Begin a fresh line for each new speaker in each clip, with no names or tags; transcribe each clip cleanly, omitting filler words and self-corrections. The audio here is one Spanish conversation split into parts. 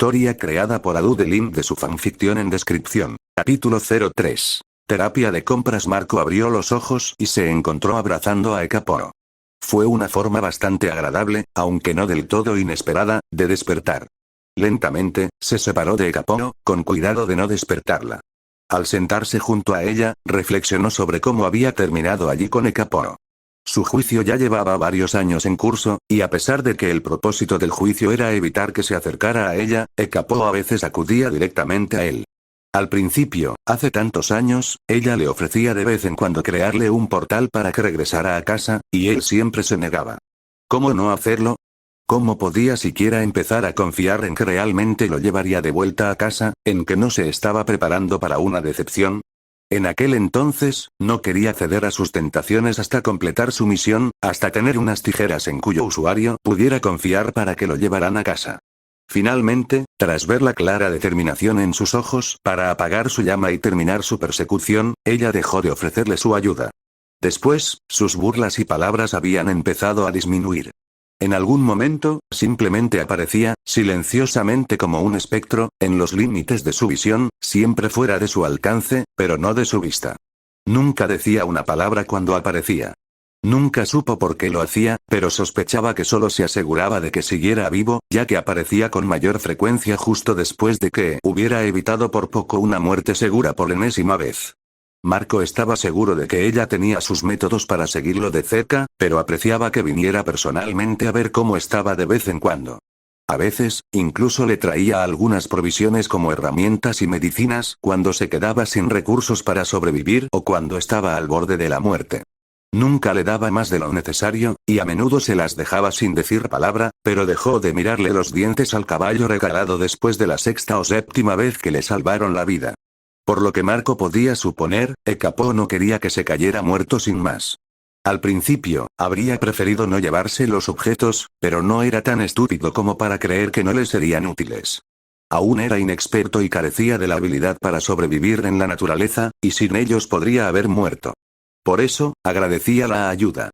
historia creada por Adu, del link de su fanficción en descripción. Capítulo 03. Terapia de compras. Marco abrió los ojos y se encontró abrazando a Ekaporo. Fue una forma bastante agradable, aunque no del todo inesperada, de despertar. Lentamente, se separó de Ekaporo, con cuidado de no despertarla. Al sentarse junto a ella, reflexionó sobre cómo había terminado allí con Ekaporo. Su juicio ya llevaba varios años en curso, y a pesar de que el propósito del juicio era evitar que se acercara a ella, Ekaporo a veces acudía directamente a él. Al principio, hace tantos años, ella le ofrecía de vez en cuando crearle un portal para que regresara a casa, y él siempre se negaba. ¿Cómo no hacerlo? ¿Cómo podía siquiera empezar a confiar en que realmente lo llevaría de vuelta a casa, en que no se estaba preparando para una decepción? En aquel entonces, no quería ceder a sus tentaciones hasta completar su misión, hasta tener unas tijeras en cuyo usuario pudiera confiar para que lo llevaran a casa. Finalmente, tras ver la clara determinación en sus ojos para apagar su llama y terminar su persecución, ella dejó de ofrecerle su ayuda. Después, sus burlas y palabras habían empezado a disminuir. En algún momento, simplemente aparecía, silenciosamente como un espectro, en los límites de su visión, siempre fuera de su alcance, pero no de su vista. Nunca decía una palabra cuando aparecía. Nunca supo por qué lo hacía, pero sospechaba que solo se aseguraba de que siguiera vivo, ya que aparecía con mayor frecuencia justo después de que hubiera evitado por poco una muerte segura por enésima vez. Marco estaba seguro de que ella tenía sus métodos para seguirlo de cerca, pero apreciaba que viniera personalmente a ver cómo estaba de vez en cuando. A veces, incluso le traía algunas provisiones como herramientas y medicinas cuando se quedaba sin recursos para sobrevivir o cuando estaba al borde de la muerte. Nunca le daba más de lo necesario, y a menudo se las dejaba sin decir palabra, pero dejó de mirarle los dientes al caballo regalado después de la sexta o séptima vez que le salvaron la vida. Por lo que Marco podía suponer, Ekaporo no quería que se cayera muerto sin más. Al principio, habría preferido no llevarse los objetos, pero no era tan estúpido como para creer que no le serían útiles. Aún era inexperto y carecía de la habilidad para sobrevivir en la naturaleza, y sin ellos podría haber muerto. Por eso, agradecía la ayuda.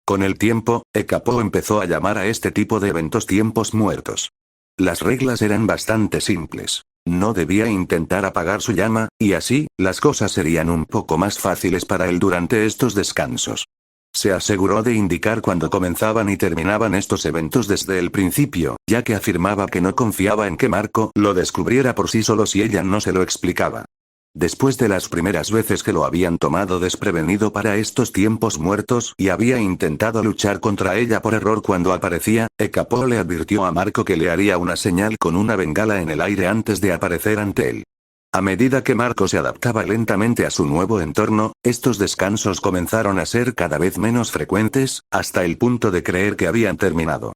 Con el tiempo, Ekaporo empezó a llamar a este tipo de eventos tiempos muertos. Las reglas eran bastante simples. No debía intentar apagar su llama, y así, las cosas serían un poco más fáciles para él durante estos descansos. Se aseguró de indicar cuándo comenzaban y terminaban estos eventos desde el principio, ya que afirmaba que no confiaba en que Marco lo descubriera por sí solo si ella no se lo explicaba. Después de las primeras veces que lo habían tomado desprevenido para estos tiempos muertos y había intentado luchar contra ella por error cuando aparecía, Ekaporo le advirtió a Marco que le haría una señal con una bengala en el aire antes de aparecer ante él. A medida que Marco se adaptaba lentamente a su nuevo entorno, estos descansos comenzaron a ser cada vez menos frecuentes, hasta el punto de creer que habían terminado.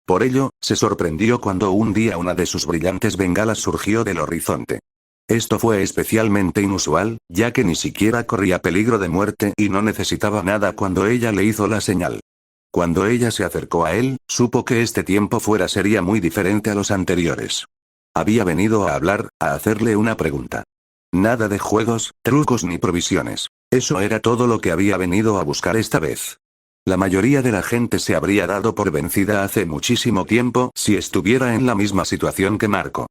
Por ello, se sorprendió cuando un día una de sus brillantes bengalas surgió del horizonte. Esto fue especialmente inusual, ya que ni siquiera corría peligro de muerte y no necesitaba nada cuando ella le hizo la señal. Cuando ella se acercó a él, supo que este tiempo fuera sería muy diferente a los anteriores. Había venido a hablar, a hacerle una pregunta. Nada de juegos, trucos ni provisiones. Eso era todo lo que había venido a buscar esta vez. La mayoría de la gente se habría dado por vencida hace muchísimo tiempo si estuviera en la misma situación que Marco.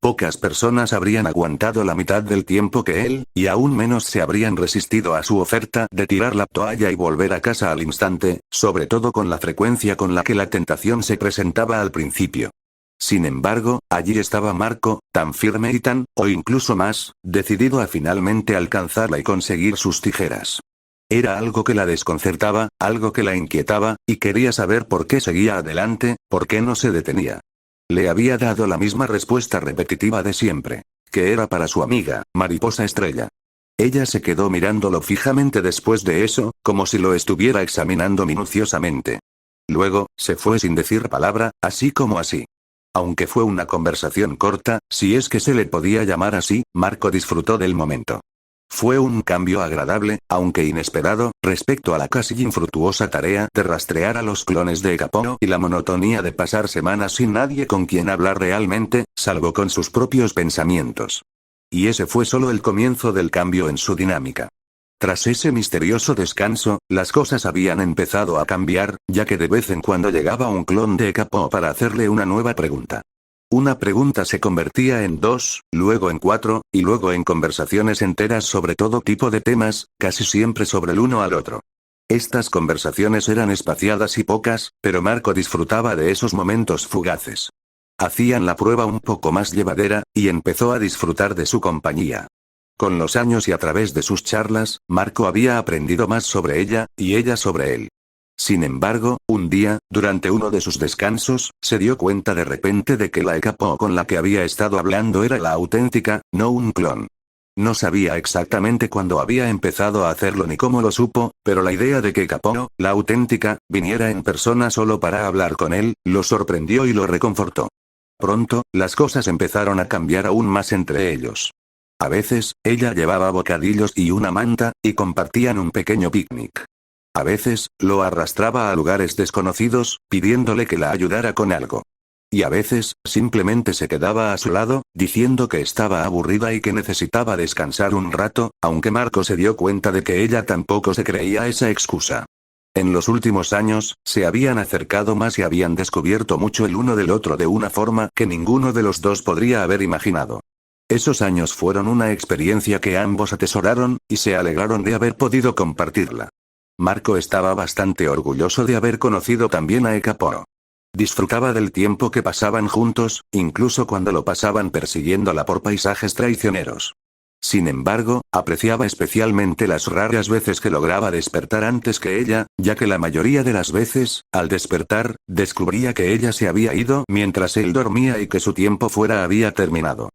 Pocas personas habrían aguantado la mitad del tiempo que él, y aún menos se habrían resistido a su oferta de tirar la toalla y volver a casa al instante, sobre todo con la frecuencia con la que la tentación se presentaba al principio. Sin embargo, allí estaba Marco, tan firme y tan, o incluso más, decidido a finalmente alcanzarla y conseguir sus tijeras. Era algo que la desconcertaba, algo que la inquietaba, y quería saber por qué seguía adelante, por qué no se detenía. Le había dado la misma respuesta repetitiva de siempre, que era para su amiga, Mariposa Estrella. Ella se quedó mirándolo fijamente después de eso, como si lo estuviera examinando minuciosamente. Luego, se fue sin decir palabra, así como así. Aunque fue una conversación corta, si es que se le podía llamar así, Marco disfrutó del momento. Fue un cambio agradable, aunque inesperado, respecto a la casi infructuosa tarea de rastrear a los clones de Ekaporo y la monotonía de pasar semanas sin nadie con quien hablar realmente, salvo con sus propios pensamientos. Y ese fue solo el comienzo del cambio en su dinámica. Tras ese misterioso descanso, las cosas habían empezado a cambiar, ya que de vez en cuando llegaba un clon de Ekaporo para hacerle una nueva pregunta. Una pregunta se convertía en dos, luego en cuatro, y luego en conversaciones enteras sobre todo tipo de temas, casi siempre sobre el uno al otro. Estas conversaciones eran espaciadas y pocas, pero Marco disfrutaba de esos momentos fugaces. Hacían la prueba un poco más llevadera, y empezó a disfrutar de su compañía. Con los años y a través de sus charlas, Marco había aprendido más sobre ella, y ella sobre él. Sin embargo, un día, durante uno de sus descansos, se dio cuenta de repente de que la Ekapo con la que había estado hablando era la auténtica, no un clon. No sabía exactamente cuándo había empezado a hacerlo ni cómo lo supo, pero la idea de que Ekapo, la auténtica, viniera en persona solo para hablar con él, lo sorprendió y lo reconfortó. Pronto, las cosas empezaron a cambiar aún más entre ellos. A veces, ella llevaba bocadillos y una manta, y compartían un pequeño picnic. A veces, lo arrastraba a lugares desconocidos, pidiéndole que la ayudara con algo. Y a veces, simplemente se quedaba a su lado, diciendo que estaba aburrida y que necesitaba descansar un rato, aunque Marco se dio cuenta de que ella tampoco se creía esa excusa. En los últimos años, se habían acercado más y habían descubierto mucho el uno del otro de una forma que ninguno de los dos podría haber imaginado. Esos años fueron una experiencia que ambos atesoraron, y se alegraron de haber podido compartirla. Marco estaba bastante orgulloso de haber conocido también a Ekapo. Disfrutaba del tiempo que pasaban juntos, incluso cuando lo pasaban persiguiéndola por paisajes traicioneros. Sin embargo, apreciaba especialmente las raras veces que lograba despertar antes que ella, ya que la mayoría de las veces, al despertar, descubría que ella se había ido mientras él dormía y que su tiempo fuera había terminado.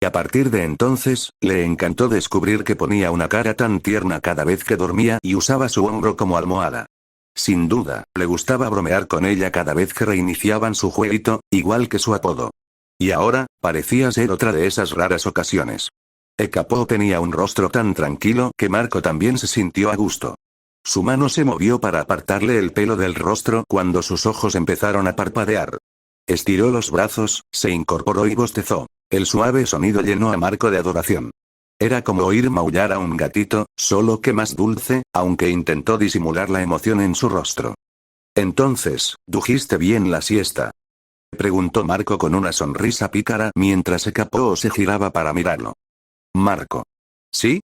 A partir de entonces, le encantó descubrir que ponía una cara tan tierna cada vez que dormía y usaba su hombro como almohada. Sin duda, le gustaba bromear con ella cada vez que reiniciaban su jueguito, igual que su apodo. Y ahora, parecía ser otra de esas raras ocasiones. Ekapo tenía un rostro tan tranquilo que Marco también se sintió a gusto. Su mano se movió para apartarle el pelo del rostro cuando sus ojos empezaron a parpadear. Estiró los brazos, se incorporó y bostezó. El suave sonido llenó a Marco de adoración. Era como oír maullar a un gatito, solo que más dulce, aunque intentó disimular la emoción en su rostro. Entonces, ¿dujiste bien la siesta?, preguntó Marco con una sonrisa pícara mientras Ekapo se giraba para mirarlo. Marco. ¿Sí?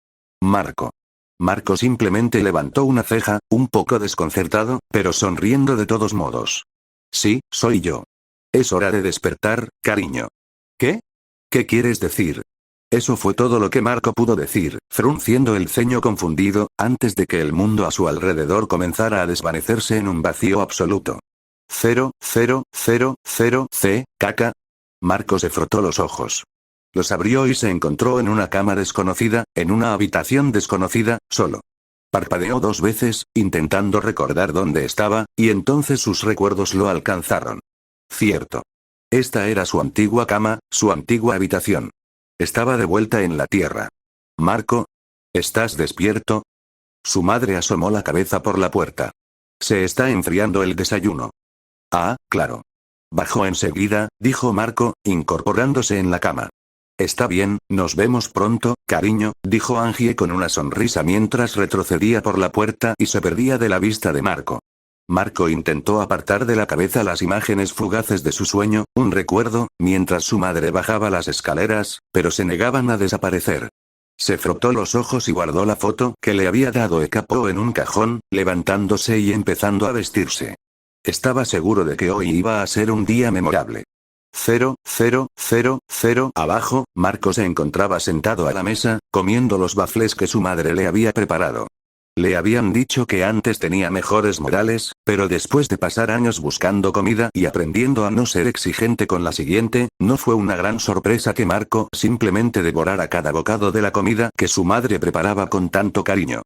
Marco. Marco simplemente levantó una ceja, un poco desconcertado, pero sonriendo de todos modos. Sí, soy yo. Es hora de despertar, cariño. ¿Qué? ¿Qué quieres decir? Eso fue todo lo que Marco pudo decir, frunciendo el ceño confundido, antes de que el mundo a su alrededor comenzara a desvanecerse en un vacío absoluto. 0, caca. Marco se frotó los ojos. Los abrió y se encontró en una cama desconocida, en una habitación desconocida, solo. Parpadeó 2 veces, intentando recordar dónde estaba, y entonces sus recuerdos lo alcanzaron. Cierto. Esta era su antigua cama, su antigua habitación. Estaba de vuelta en la tierra. Marco. ¿Estás despierto? Su madre asomó la cabeza por la puerta. Se está enfriando el desayuno. Ah, claro. Bajó enseguida, dijo Marco, incorporándose en la cama. Está bien, nos vemos pronto, cariño, dijo Angie con una sonrisa mientras retrocedía por la puerta y se perdía de la vista de Marco. Marco intentó apartar de la cabeza las imágenes fugaces de su sueño, un recuerdo, mientras su madre bajaba las escaleras, pero se negaban a desaparecer. Se frotó los ojos y guardó la foto que le había dado Ekapo en un cajón, levantándose y empezando a vestirse. Estaba seguro de que hoy iba a ser un día memorable. 0, abajo, Marco se encontraba sentado a la mesa, comiendo los waffles que su madre le había preparado. Le habían dicho que antes tenía mejores modales, pero después de pasar años buscando comida y aprendiendo a no ser exigente con la siguiente, no fue una gran sorpresa que Marco simplemente devorara cada bocado de la comida que su madre preparaba con tanto cariño.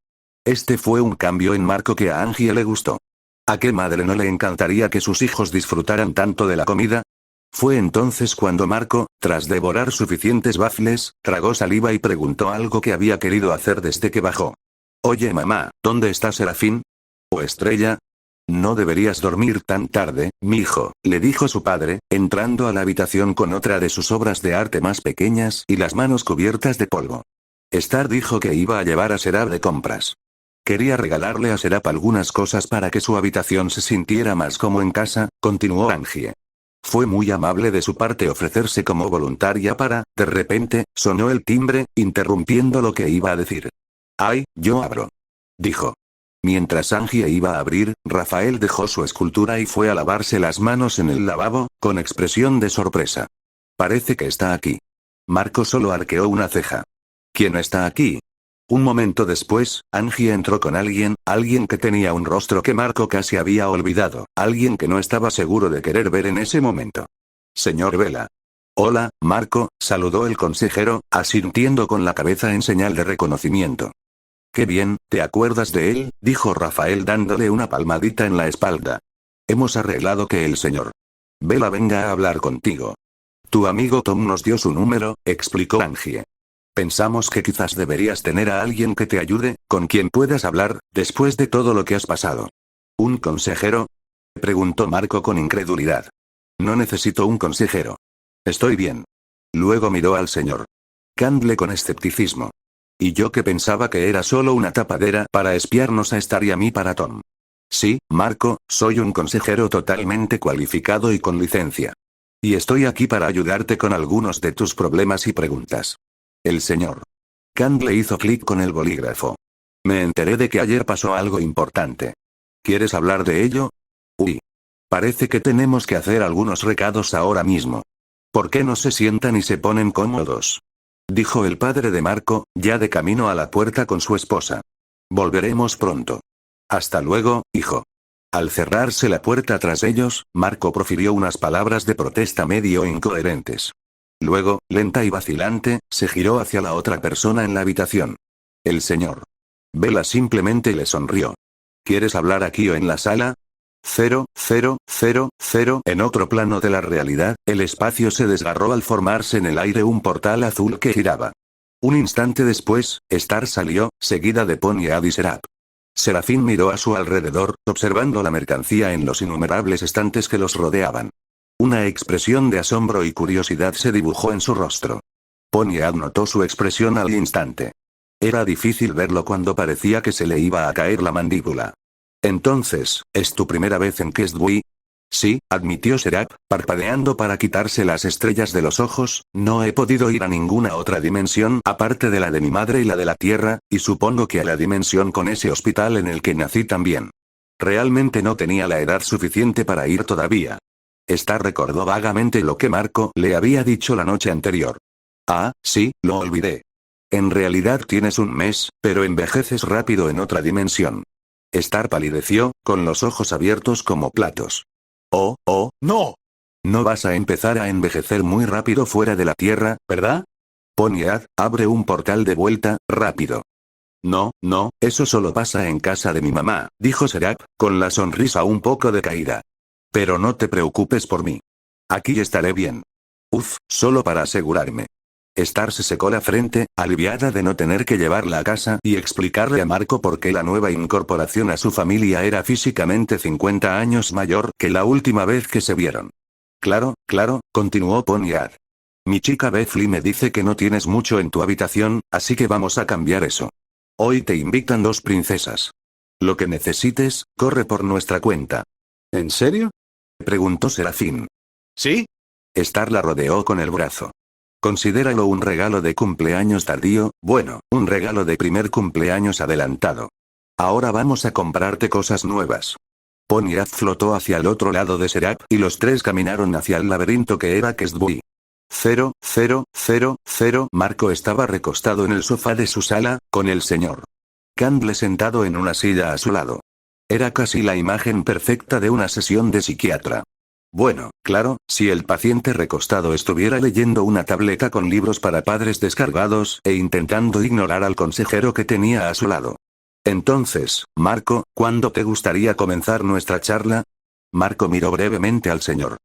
Este fue un cambio en Marco que a Angie le gustó. ¿A qué madre no le encantaría que sus hijos disfrutaran tanto de la comida? Fue entonces cuando Marco, tras devorar suficientes waffles, tragó saliva y preguntó algo que había querido hacer desde que bajó. Oye mamá, ¿dónde está Serafín? ¿O Estrella? No deberías dormir tan tarde, mijo, le dijo su padre, entrando a la habitación con otra de sus obras de arte más pequeñas y las manos cubiertas de polvo. Star dijo que iba a llevar a Serap de compras. Quería regalarle a Serap algunas cosas para que su habitación se sintiera más como en casa, continuó Angie. Fue muy amable de su parte ofrecerse como voluntaria para, de repente, sonó el timbre, interrumpiendo lo que iba a decir. «Ay, yo abro», dijo. Mientras Angie iba a abrir, Rafael dejó su escultura y fue a lavarse las manos en el lavabo, con expresión de sorpresa. «Parece que está aquí». Marco solo arqueó una ceja. «¿Quién está aquí?». Un momento después, Angie entró con alguien que tenía un rostro que Marco casi había olvidado, alguien que no estaba seguro de querer ver en ese momento. «Señor Vela». «Hola, Marco», saludó el consejero, asintiendo con la cabeza en señal de reconocimiento. «Qué bien, ¿te acuerdas de él?», dijo Rafael dándole una palmadita en la espalda. «Hemos arreglado que el señor Vela venga a hablar contigo. Tu amigo Tom nos dio su número», explicó Angie. «Pensamos que quizás deberías tener a alguien que te ayude, con quien puedas hablar, después de todo lo que has pasado». «¿Un consejero?», preguntó Marco con incredulidad. «No necesito un consejero. Estoy bien». Luego miró al señor Candle con escepticismo. «Y yo que pensaba que era solo una tapadera para espiarnos a Star y a mí para Tom». «Sí, Marco, soy un consejero totalmente cualificado y con licencia. Y estoy aquí para ayudarte con algunos de tus problemas y preguntas». El señor Candle hizo clic con el bolígrafo. «Me enteré de que ayer pasó algo importante. ¿Quieres hablar de ello?». «Uy. Parece que tenemos que hacer algunos recados ahora mismo. ¿Por qué no se sientan y se ponen cómodos?», dijo el padre de Marco, ya de camino a la puerta con su esposa. «Volveremos pronto». «Hasta luego, hijo». Al cerrarse la puerta tras ellos, Marco profirió unas palabras de protesta medio incoherentes. Luego, lenta y vacilante, se giró hacia la otra persona en la habitación. El señor Vela simplemente le sonrió. «¿Quieres hablar aquí o en la sala?». 000. En otro plano de la realidad, el espacio se desgarró al formarse en el aire un portal azul que giraba. Un instante después, Star salió, seguida de Poniard y Serap. Serafín miró a su alrededor, observando la mercancía en los innumerables estantes que los rodeaban. Una expresión de asombro y curiosidad se dibujó en su rostro. Poniard notó su expresión al instante. Era difícil verlo cuando parecía que se le iba a caer la mandíbula. «Entonces, ¿es tu primera vez en Questbury?». «Sí», admitió Serap, parpadeando para quitarse las estrellas de los ojos. «No he podido ir a ninguna otra dimensión aparte de la de mi madre y la de la Tierra, y supongo que a la dimensión con ese hospital en el que nací también. Realmente no tenía la edad suficiente para ir todavía». Star recordó vagamente lo que Marco le había dicho la noche anterior. «Ah, sí, lo olvidé. En realidad tienes un mes, pero envejeces rápido en otra dimensión». Star palideció, con los ojos abiertos como platos. «Oh, no. No vas a empezar a envejecer muy rápido fuera de la Tierra, ¿verdad?». «Poniard, abre un portal de vuelta, rápido». «No, eso solo pasa en casa de mi mamá», dijo Serap, con la sonrisa un poco decaída. «Pero no te preocupes por mí. Aquí estaré bien». «Uf, solo para asegurarme». Star se secó la frente, aliviada de no tener que llevarla a casa y explicarle a Marco por qué la nueva incorporación a su familia era físicamente 50 años mayor que la última vez que se vieron. Claro, continuó Poniard. «Mi chica Bethly me dice que no tienes mucho en tu habitación, así que vamos a cambiar eso. Hoy te invitan 2 princesas. Lo que necesites, corre por nuestra cuenta». «¿En serio?», preguntó Serafín. «¿Sí?». Star la rodeó con el brazo. «Considéralo un regalo de cumpleaños tardío, bueno, un regalo de primer cumpleaños adelantado. Ahora vamos a comprarte cosas nuevas». Poniard flotó hacia el otro lado de Serap y los tres caminaron hacia el laberinto que era Questbury. 000. Marco estaba recostado en el sofá de su sala, con el señor Candle sentado en una silla a su lado. Era casi la imagen perfecta de una sesión de psiquiatra. Bueno, claro, si el paciente recostado estuviera leyendo una tableta con libros para padres descargados e intentando ignorar al consejero que tenía a su lado. «Entonces, Marco, ¿cuándo te gustaría comenzar nuestra charla?». Marco miró brevemente al señor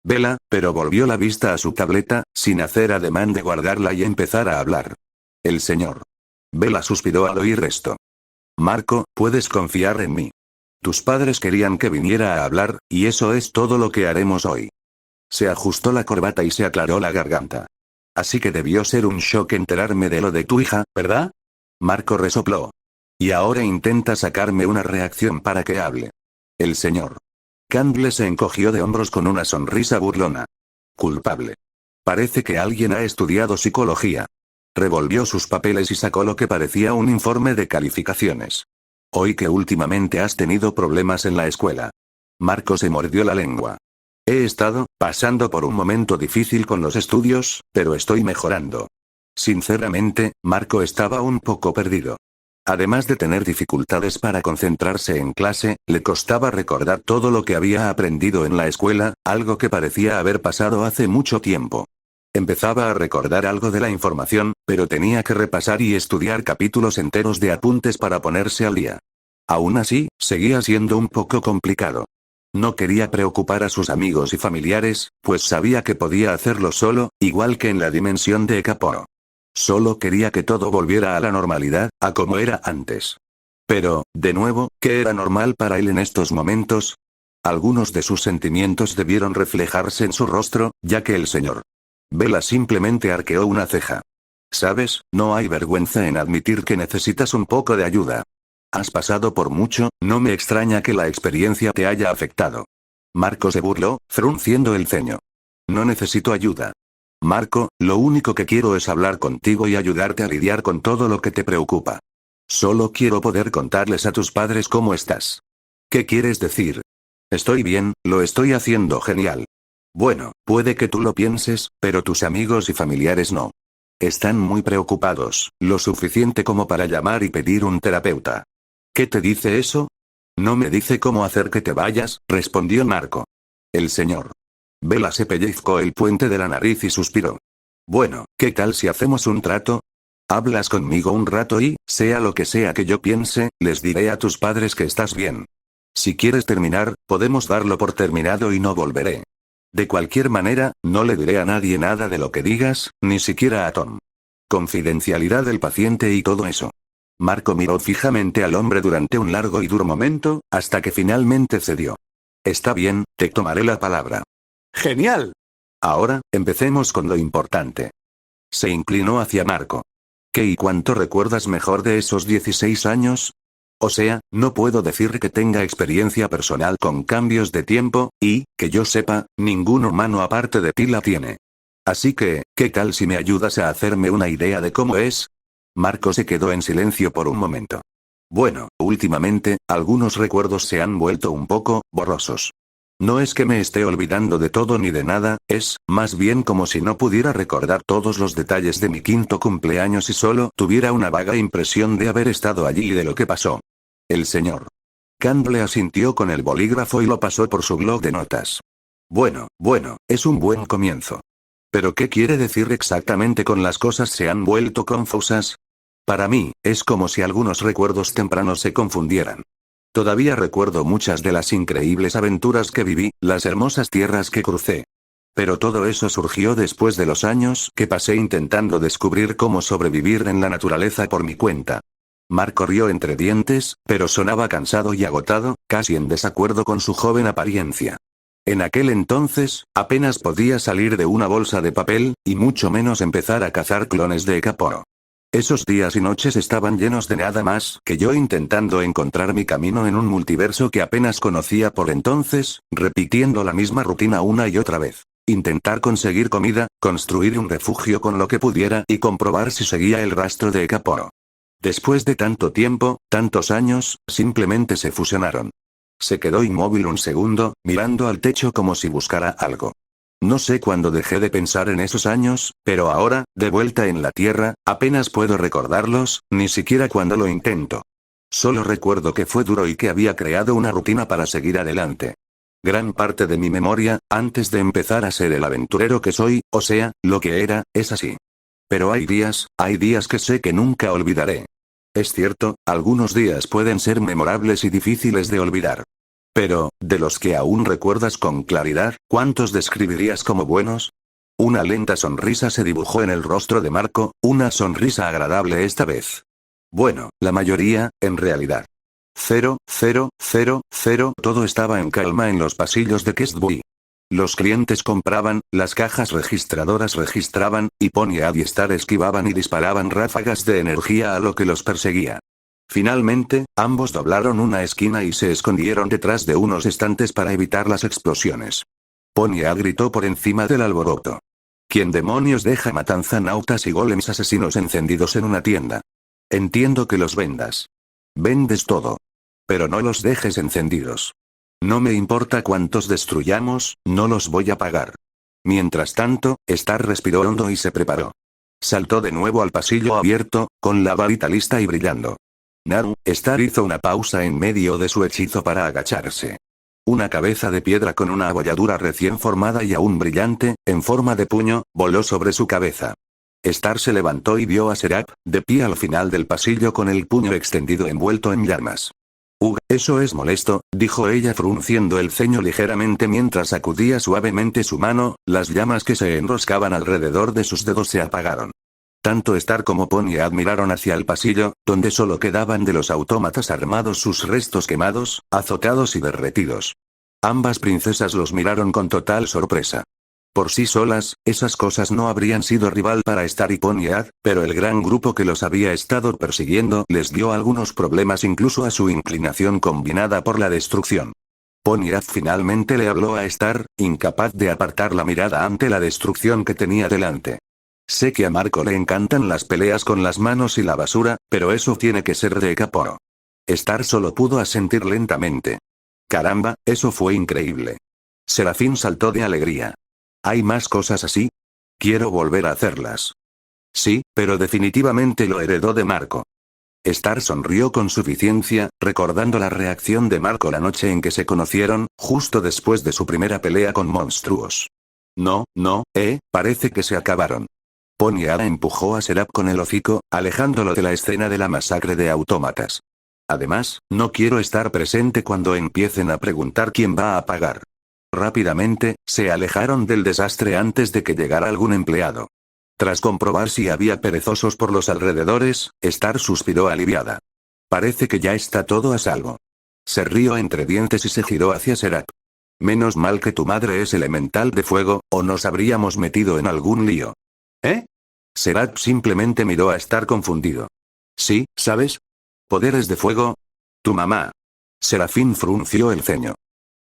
Vela, pero volvió la vista a su tableta, sin hacer ademán de guardarla y empezar a hablar. El señor Vela suspiró al oír esto. «Marco, puedes confiar en mí. Tus padres querían que viniera a hablar, y eso es todo lo que haremos hoy». Se ajustó la corbata y se aclaró la garganta. «Así que debió ser un shock enterarme de lo de tu hija, ¿verdad?». Marco resopló. «Y ahora intenta sacarme una reacción para que hable». El señor Candle se encogió de hombros con una sonrisa burlona. Culpable. Parece que alguien ha estudiado psicología. Revolvió sus papeles y sacó lo que parecía un informe de calificaciones. Oí que últimamente has tenido problemas en la escuela. Marco se mordió la lengua. He estado pasando por un momento difícil con los estudios, pero estoy mejorando. Sinceramente, Marco estaba un poco perdido. Además de tener dificultades para concentrarse en clase, le costaba recordar todo lo que había aprendido en la escuela, algo que parecía haber pasado hace mucho tiempo. Empezaba a recordar algo de la información, pero tenía que repasar y estudiar capítulos enteros de apuntes para ponerse al día. Aún así, seguía siendo un poco complicado. No quería preocupar a sus amigos y familiares, pues sabía que podía hacerlo solo, igual que en la dimensión de Ekaporo. Solo quería que todo volviera a la normalidad, a como era antes. Pero, de nuevo, ¿qué era normal para él en estos momentos? Algunos de sus sentimientos debieron reflejarse en su rostro, ya que el señor Vela simplemente arqueó una ceja. Sabes, no hay vergüenza en admitir que necesitas un poco de ayuda. Has pasado por mucho, no me extraña que la experiencia te haya afectado. Marco se burló, frunciendo el ceño. No necesito ayuda. Marco, lo único que quiero es hablar contigo y ayudarte a lidiar con todo lo que te preocupa. Solo quiero poder contarles a tus padres cómo estás. ¿Qué quieres decir? Estoy bien, lo estoy haciendo genial. Bueno, puede que tú lo pienses, pero tus amigos y familiares no. Están muy preocupados, lo suficiente como para llamar y pedir un terapeuta. ¿Qué te dice eso? No me dice cómo hacer que te vayas, respondió Marco. El señor Vela se pellizcó el puente de la nariz y suspiró. Bueno, ¿qué tal si hacemos un trato? Hablas conmigo un rato y, sea lo que sea que yo piense, les diré a tus padres que estás bien. Si quieres terminar, podemos darlo por terminado y no volveré. De cualquier manera, no le diré a nadie nada de lo que digas, ni siquiera a Tom. Confidencialidad del paciente y todo eso. Marco miró fijamente al hombre durante un largo y duro momento, hasta que finalmente cedió. Está bien, te tomaré la palabra. ¡Genial! Ahora, empecemos con lo importante. Se inclinó hacia Marco. ¿Qué y cuánto recuerdas mejor de esos 16 años? O sea, no puedo decir que tenga experiencia personal con cambios de tiempo, y, que yo sepa, ningún humano aparte de ti la tiene. Así que, ¿qué tal si me ayudas a hacerme una idea de cómo es? Marco se quedó en silencio por un momento. Bueno, últimamente, algunos recuerdos se han vuelto un poco borrosos. No es que me esté olvidando de todo ni de nada, es, más bien como si no pudiera recordar todos los detalles de mi 5º cumpleaños y solo tuviera una vaga impresión de haber estado allí y de lo que pasó. El señor Candle asintió con el bolígrafo y lo pasó por su bloc de notas. Bueno, es un buen comienzo. ¿Pero qué quiere decir exactamente con las cosas se han vuelto confusas? Para mí, es como si algunos recuerdos tempranos se confundieran. Todavía recuerdo muchas de las increíbles aventuras que viví, las hermosas tierras que crucé. Pero todo eso surgió después de los años que pasé intentando descubrir cómo sobrevivir en la naturaleza por mi cuenta. Marco rió entre dientes, pero sonaba cansado y agotado, casi en desacuerdo con su joven apariencia. En aquel entonces, apenas podía salir de una bolsa de papel, y mucho menos empezar a cazar clones de Ekaporo. Esos días y noches estaban llenos de nada más que yo intentando encontrar mi camino en un multiverso que apenas conocía por entonces, repitiendo la misma rutina una y otra vez. Intentar conseguir comida, construir un refugio con lo que pudiera y comprobar si seguía el rastro de Ekaporo. Después de tanto tiempo, tantos años, simplemente se fusionaron. Se quedó inmóvil un segundo, mirando al techo como si buscara algo. No sé cuándo dejé de pensar en esos años, pero ahora, de vuelta en la Tierra, apenas puedo recordarlos, ni siquiera cuando lo intento. Solo recuerdo que fue duro y que había creado una rutina para seguir adelante. Gran parte de mi memoria, antes de empezar a ser el aventurero que soy, o sea, lo que era, es así. Pero hay días que sé que nunca olvidaré. Es cierto, algunos días pueden ser memorables y difíciles de olvidar. Pero, de los que aún recuerdas con claridad, ¿cuántos describirías como buenos? Una lenta sonrisa se dibujó en el rostro de Marco, una sonrisa agradable esta vez. Bueno, la mayoría, en realidad. 0, 0, 0, 0, todo estaba en calma en los pasillos de Questbury. Los clientes compraban, las cajas registradoras registraban, y Pony y Star esquivaban y disparaban ráfagas de energía a lo que los perseguía. Finalmente, ambos doblaron una esquina y se escondieron detrás de unos estantes para evitar las explosiones. Pontiac gritó por encima del alboroto. ¿Quién demonios deja matanzanautas y golems asesinos encendidos en una tienda? Entiendo que los vendas. Vendes todo. Pero no los dejes encendidos. No me importa cuántos destruyamos, no los voy a pagar. Mientras tanto, Star respiró hondo y se preparó. Saltó de nuevo al pasillo abierto, con la varita lista y brillando. Naru, Star hizo una pausa en medio de su hechizo para agacharse. Una cabeza de piedra con una abolladura recién formada y aún brillante, en forma de puño, voló sobre su cabeza. Star se levantó y vio a Serap, de pie al final del pasillo con el puño extendido envuelto en llamas. Eso es molesto, dijo ella frunciendo el ceño ligeramente mientras sacudía suavemente su mano, las llamas que se enroscaban alrededor de sus dedos se apagaron. Tanto Star como Pontiac miraron hacia el pasillo, donde solo quedaban de los autómatas armados sus restos quemados, azotados y derretidos. Ambas princesas los miraron con total sorpresa. Por sí solas, esas cosas no habrían sido rival para Star y Pontiac, pero el gran grupo que los había estado persiguiendo les dio algunos problemas incluso a su inclinación combinada por la destrucción. Pontiac finalmente le habló a Star, incapaz de apartar la mirada ante la destrucción que tenía delante. Sé que a Marco le encantan las peleas con las manos y la basura, pero eso tiene que ser de Caporo. Star solo pudo asentir lentamente. Caramba, eso fue increíble. Serafín saltó de alegría. ¿Hay más cosas así? Quiero volver a hacerlas. Sí, pero definitivamente lo heredó de Marco. Star sonrió con suficiencia, recordando la reacción de Marco la noche en que se conocieron, justo después de su primera pelea con monstruos. No, parece que se acabaron. Pontiac empujó a Serap con el hocico, alejándolo de la escena de la masacre de autómatas. Además, no quiero estar presente cuando empiecen a preguntar quién va a pagar. Rápidamente, se alejaron del desastre antes de que llegara algún empleado. Tras comprobar si había perezosos por los alrededores, Star suspiró aliviada. Parece que ya está todo a salvo. Se rió entre dientes y se giró hacia Serap. Menos mal que tu madre es elemental de fuego, o nos habríamos metido en algún lío. ¿Eh? Serap simplemente miró a Star confundido. Sí, ¿sabes? ¿Poderes de fuego? Tu mamá. Serafín frunció el ceño.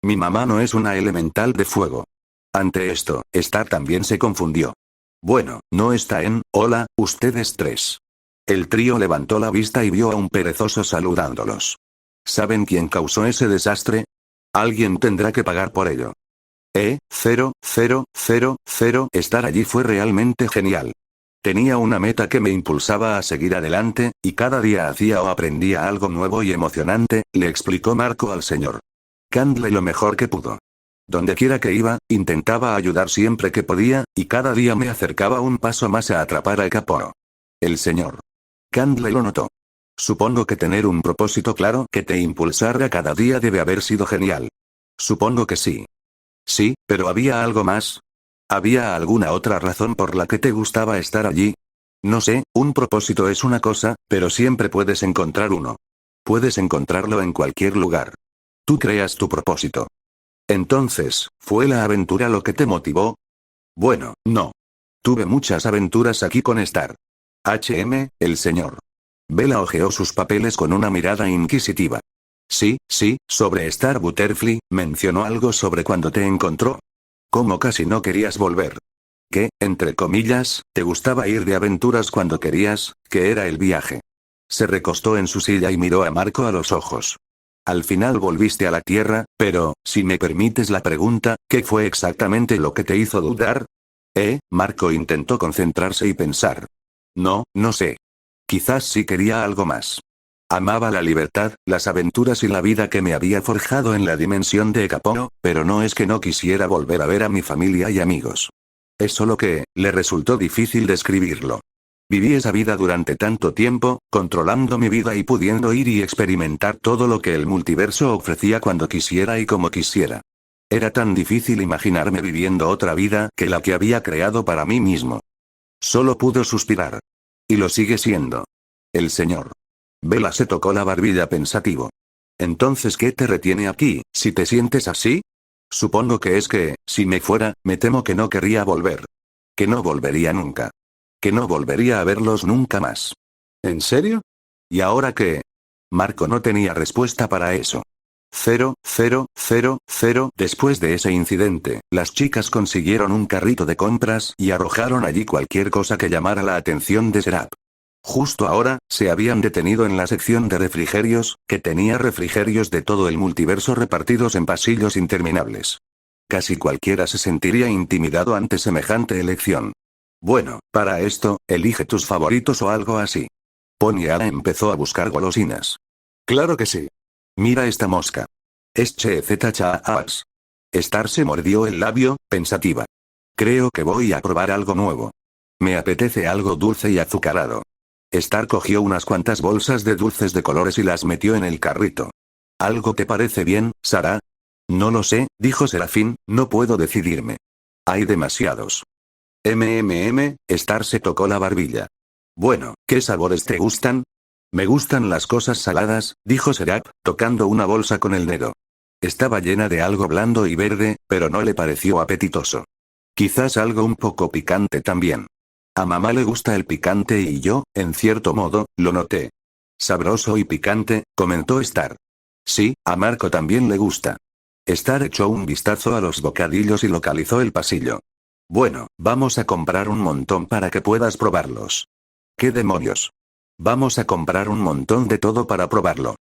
Mi mamá no es una elemental de fuego. Ante esto, Star también se confundió. Bueno, no está en, hola, ustedes tres. El trío levantó la vista y vio a un perezoso saludándolos. ¿Saben quién causó ese desastre? Alguien tendrá que pagar por ello. 0, 0, 0, 0. Estar allí fue realmente genial. Tenía una meta que me impulsaba a seguir adelante, y cada día hacía o aprendía algo nuevo y emocionante, le explicó Marco al señor Candle lo mejor que pudo. Donde quiera que iba, intentaba ayudar siempre que podía, y cada día me acercaba un paso más a atrapar a Caporo. El señor Candle lo notó. Supongo que tener un propósito claro que te impulsara cada día debe haber sido genial. Supongo que sí. Sí, pero ¿había algo más? ¿Había alguna otra razón por la que te gustaba estar allí? No sé, un propósito es una cosa, pero siempre puedes encontrar uno. Puedes encontrarlo en cualquier lugar. Tú creas tu propósito. Entonces, ¿fue la aventura lo que te motivó? Bueno, no. Tuve muchas aventuras aquí con Star. El señor Bella hojeó sus papeles con una mirada inquisitiva. Sí, sobre Star Butterfly, mencionó algo sobre cuando te encontró. ¿Cómo casi no querías volver? ¿Qué, entre comillas, te gustaba ir de aventuras cuando querías, que era el viaje? Se recostó en su silla y miró a Marco a los ojos. Al final volviste a la Tierra, pero, si me permites la pregunta, ¿qué fue exactamente lo que te hizo dudar? Marco intentó concentrarse y pensar. No sé. Quizás sí quería algo más. Amaba la libertad, las aventuras y la vida que me había forjado en la dimensión de Caporo, pero no es que no quisiera volver a ver a mi familia y amigos. Es solo que, le resultó difícil describirlo. Viví esa vida durante tanto tiempo, controlando mi vida y pudiendo ir y experimentar todo lo que el multiverso ofrecía cuando quisiera y como quisiera. Era tan difícil imaginarme viviendo otra vida que la que había creado para mí mismo. Solo pudo suspirar. Y lo sigue siendo. El señor Bella se tocó la barbilla pensativo. Entonces, ¿qué te retiene aquí, si te sientes así? Supongo que es que, si me fuera, me temo que no querría volver. Que no volvería nunca. Que no volvería a verlos nunca más. ¿En serio? ¿Y ahora qué? Marco no tenía respuesta para eso. 0, 0, 0, 0. Después de ese incidente, las chicas consiguieron un carrito de compras y arrojaron allí cualquier cosa que llamara la atención de Serap. Justo ahora, se habían detenido en la sección de refrigerios, que tenía refrigerios de todo el multiverso repartidos en pasillos interminables. Casi cualquiera se sentiría intimidado ante semejante elección. Bueno, para esto, elige tus favoritos o algo así. Ponyara empezó a buscar golosinas. Claro que sí. Mira esta mosca. Es Chaas. Star se mordió el labio, pensativa. Creo que voy a probar algo nuevo. Me apetece algo dulce y azucarado. Star cogió unas cuantas bolsas de dulces de colores y las metió en el carrito. ¿Algo te parece bien, Sara? No lo sé, dijo Serafín, no puedo decidirme. Hay demasiados. Star se tocó la barbilla. Bueno, ¿qué sabores te gustan? Me gustan las cosas saladas, dijo Serap, tocando una bolsa con el dedo. Estaba llena de algo blando y verde, pero no le pareció apetitoso. Quizás algo un poco picante también. A mamá le gusta el picante y yo, en cierto modo, lo noté. Sabroso y picante, comentó Star. Sí, a Marco también le gusta. Star echó un vistazo a los bocadillos y localizó el pasillo. Bueno, vamos a comprar un montón para que puedas probarlos. ¿Qué demonios? Vamos a comprar un montón de todo para probarlo.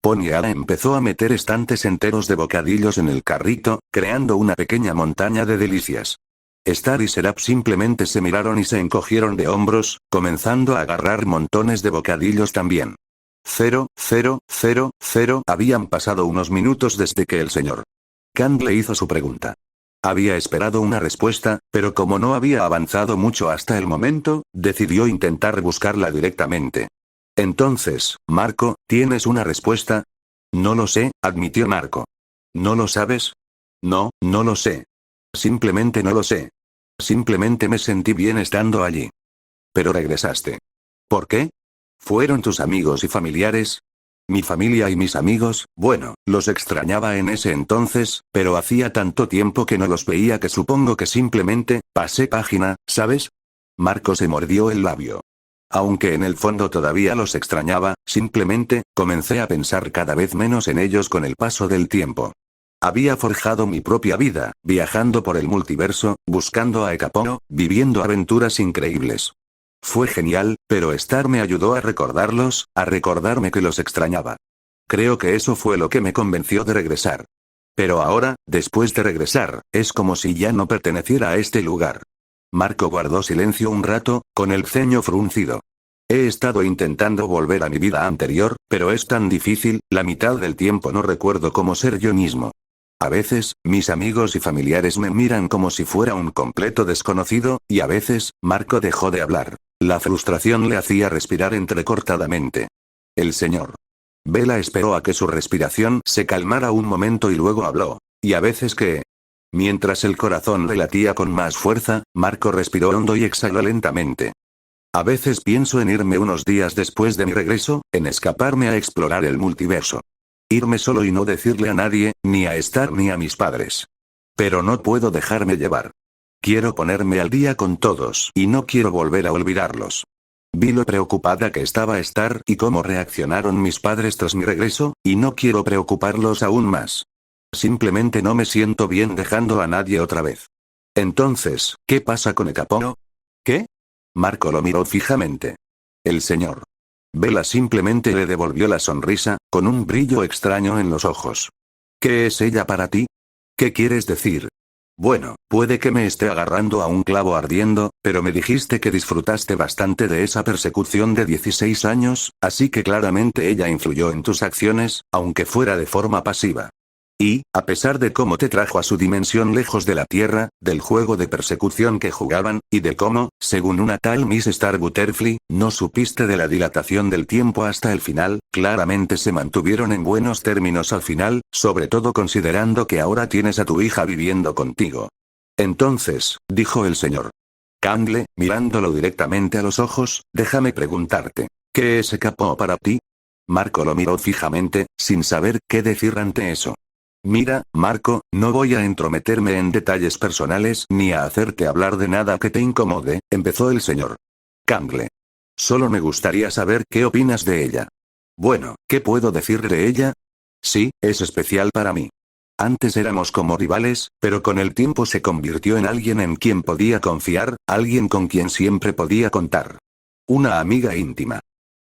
Ponyara empezó a meter estantes enteros de bocadillos en el carrito, creando una pequeña montaña de delicias. Star y Serap simplemente se miraron y se encogieron de hombros, comenzando a agarrar montones de bocadillos también. 0, 0, 0, 0. Habían pasado unos minutos desde que el señor Kang le hizo su pregunta. Había esperado una respuesta, pero como no había avanzado mucho hasta el momento, decidió intentar buscarla directamente. Entonces, Marco, ¿tienes una respuesta? No lo sé, admitió Marco. ¿No lo sabes? No, no lo sé. Simplemente no lo sé. Simplemente me sentí bien estando allí. Pero regresaste. ¿Por qué? ¿Fueron tus amigos y familiares? Mi familia y mis amigos, bueno, los extrañaba en ese entonces, pero hacía tanto tiempo que no los veía que supongo que simplemente, pasé página, ¿sabes? Marco se mordió el labio. Aunque en el fondo todavía los extrañaba, simplemente, comencé a pensar cada vez menos en ellos con el paso del tiempo. Había forjado mi propia vida, viajando por el multiverso, buscando a Ekapono, viviendo aventuras increíbles. Fue genial, pero Star me ayudó a recordarlos, a recordarme que los extrañaba. Creo que eso fue lo que me convenció de regresar. Pero ahora, después de regresar, es como si ya no perteneciera a este lugar. Marco guardó silencio un rato, con el ceño fruncido. He estado intentando volver a mi vida anterior, pero es tan difícil, la mitad del tiempo no recuerdo cómo ser yo mismo. A veces, mis amigos y familiares me miran como si fuera un completo desconocido, y a veces, Marco dejó de hablar. La frustración le hacía respirar entrecortadamente. El señor Vela esperó a que su respiración se calmara un momento y luego habló. Y a veces que... Mientras el corazón le latía con más fuerza, Marco respiró hondo y exhaló lentamente. A veces pienso en irme unos días después de mi regreso, en escaparme a explorar el multiverso. Irme solo y no decirle a nadie, ni a Star ni a mis padres. Pero no puedo dejarme llevar. Quiero ponerme al día con todos y no quiero volver a olvidarlos. Vi lo preocupada que estaba Star y cómo reaccionaron mis padres tras mi regreso, y no quiero preocuparlos aún más. Simplemente no me siento bien dejando a nadie otra vez. Entonces, ¿qué pasa con Ekapono? ¿Qué? Marco lo miró fijamente. El señor Vela simplemente le devolvió la sonrisa, con un brillo extraño en los ojos. ¿Qué es ella para ti? ¿Qué quieres decir? Bueno, puede que me esté agarrando a un clavo ardiendo, pero me dijiste que disfrutaste bastante de esa persecución de 16 años, así que claramente ella influyó en tus acciones, aunque fuera de forma pasiva. Y, a pesar de cómo te trajo a su dimensión lejos de la Tierra, del juego de persecución que jugaban, y de cómo, según una tal Miss Star Butterfly, no supiste de la dilatación del tiempo hasta el final, claramente se mantuvieron en buenos términos al final, sobre todo considerando que ahora tienes a tu hija viviendo contigo. Entonces, dijo el señor Kangle, mirándolo directamente a los ojos, déjame preguntarte, ¿qué es Ekapono para ti? Marco lo miró fijamente, sin saber qué decir ante eso. Mira, Marco, no voy a entrometerme en detalles personales ni a hacerte hablar de nada que te incomode, empezó el señor Kangle. Solo me gustaría saber qué opinas de ella. Bueno, ¿qué puedo decir de ella? Sí, es especial para mí. Antes éramos como rivales, pero con el tiempo se convirtió en alguien en quien podía confiar, alguien con quien siempre podía contar. Una amiga íntima.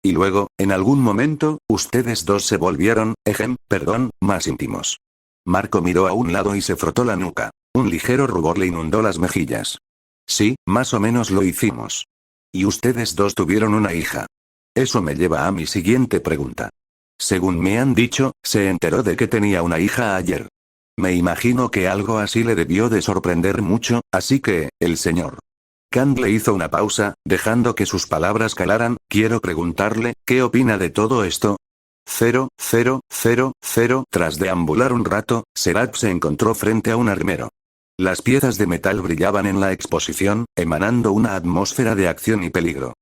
Y luego, en algún momento, ustedes dos se volvieron, más íntimos. Marco miró a un lado y se frotó la nuca. Un ligero rubor le inundó las mejillas. Sí, más o menos lo hicimos. Y ustedes dos tuvieron una hija. Eso me lleva a mi siguiente pregunta. Según me han dicho, se enteró de que tenía una hija ayer. Me imagino que algo así le debió de sorprender mucho, así que, el señor Kant le hizo una pausa, dejando que sus palabras calaran. Quiero preguntarle, ¿qué opina de todo esto? 0. Tras deambular un rato, Serap se encontró frente a un armero. Las piezas de metal brillaban en la exposición, emanando una atmósfera de acción y peligro.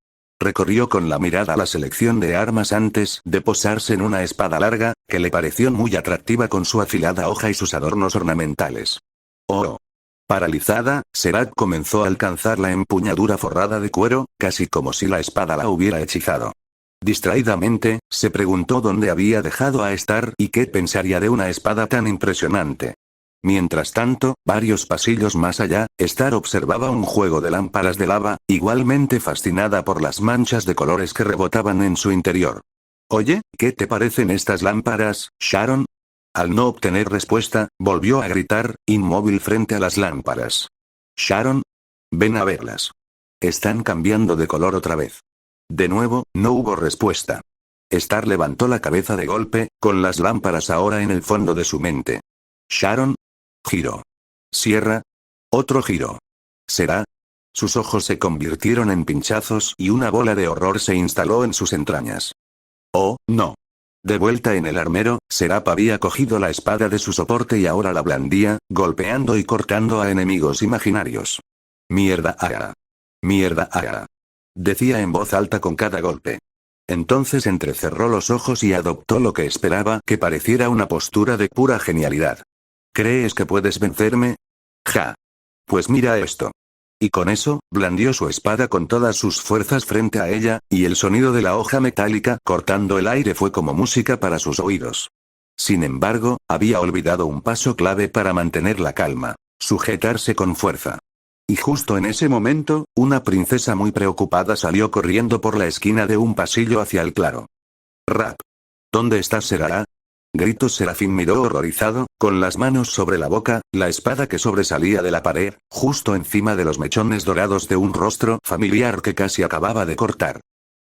Recorrió con la mirada la selección de armas antes de posarse en una espada larga, que le pareció muy atractiva con su afilada hoja y sus adornos ornamentales. Oh. Paralizada, Serap comenzó a alcanzar la empuñadura forrada de cuero, casi como si la espada la hubiera hechizado. Distraídamente, se preguntó dónde había dejado a Star y qué pensaría de una espada tan impresionante. Mientras tanto, varios pasillos más allá, Star observaba un juego de lámparas de lava, igualmente fascinada por las manchas de colores que rebotaban en su interior. Oye, ¿qué te parecen estas lámparas, Sharon? Al no obtener respuesta, volvió a gritar, inmóvil frente a las lámparas. Sharon, ven a verlas. Están cambiando de color otra vez. De nuevo, no hubo respuesta. Star levantó la cabeza de golpe, con las lámparas ahora en el fondo de su mente. Sharon. Giro. Sierra. Otro giro. ¿Será? Sus ojos se convirtieron en pinchazos y una bola de horror se instaló en sus entrañas. Oh, no. De vuelta en el armero, Serap había cogido la espada de su soporte y ahora la blandía, golpeando y cortando a enemigos imaginarios. Mierda haga. Mierda haga. Decía en voz alta con cada golpe. Entonces entrecerró los ojos y adoptó lo que esperaba que pareciera una postura de pura genialidad. ¿Crees que puedes vencerme? Ja. Pues mira esto. Y con eso, blandió su espada con todas sus fuerzas frente a ella, y el sonido de la hoja metálica cortando el aire fue como música para sus oídos. Sin embargo, había olvidado un paso clave para mantener la calma: sujetarse con fuerza. Y justo en ese momento, una princesa muy preocupada salió corriendo por la esquina de un pasillo hacia el claro. Rap. ¿Dónde estás, Serara? Gritó Serafín. Miró horrorizado, con las manos sobre la boca, la espada que sobresalía de la pared, justo encima de los mechones dorados de un rostro familiar que casi acababa de cortar.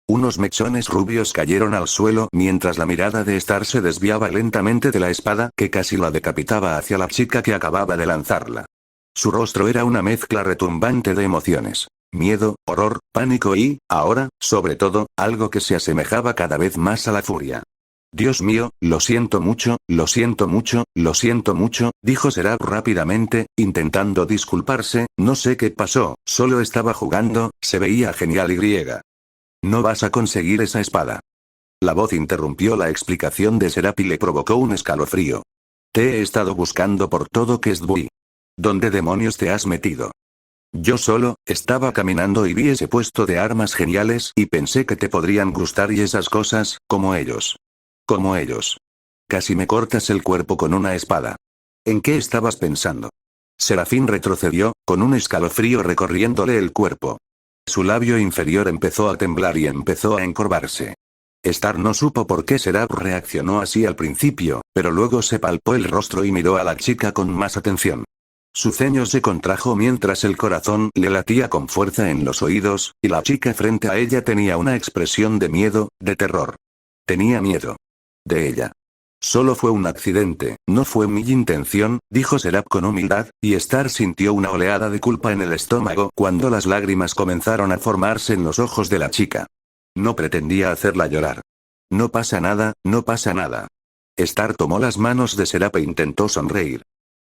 Unos mechones rubios cayeron al suelo mientras la mirada de Star se desviaba lentamente de la espada que casi la decapitaba hacia la chica que acababa de lanzarla. Su rostro era una mezcla retumbante de emociones. Miedo, horror, pánico y, ahora, sobre todo, algo que se asemejaba cada vez más a la furia. Dios mío, lo siento mucho, lo siento mucho, lo siento mucho, dijo Serap rápidamente, intentando disculparse. No sé qué pasó, solo estaba jugando, se veía genial y. No vas a conseguir esa espada. La voz interrumpió la explicación de Serap y le provocó un escalofrío. Te he estado buscando por todo Questbury. ¿Dónde demonios te has metido? Yo solo, estaba caminando y vi ese puesto de armas geniales y pensé que te podrían gustar y esas cosas, como ellos. Como ellos. Casi me cortas el cuerpo con una espada. ¿En qué estabas pensando? Serafín retrocedió, con un escalofrío recorriéndole el cuerpo. Su labio inferior empezó a temblar y empezó a encorvarse. Star no supo por qué Serap reaccionó así al principio, pero luego se palpó el rostro y miró a la chica con más atención. Su ceño se contrajo mientras el corazón le latía con fuerza en los oídos, y la chica frente a ella tenía una expresión de miedo, de terror. Tenía miedo. De ella. Solo fue un accidente, no fue mi intención, dijo Serap con humildad, y Star sintió una oleada de culpa en el estómago cuando las lágrimas comenzaron a formarse en los ojos de la chica. No pretendía hacerla llorar. No pasa nada, no pasa nada. Star tomó las manos de Serap e intentó sonreír.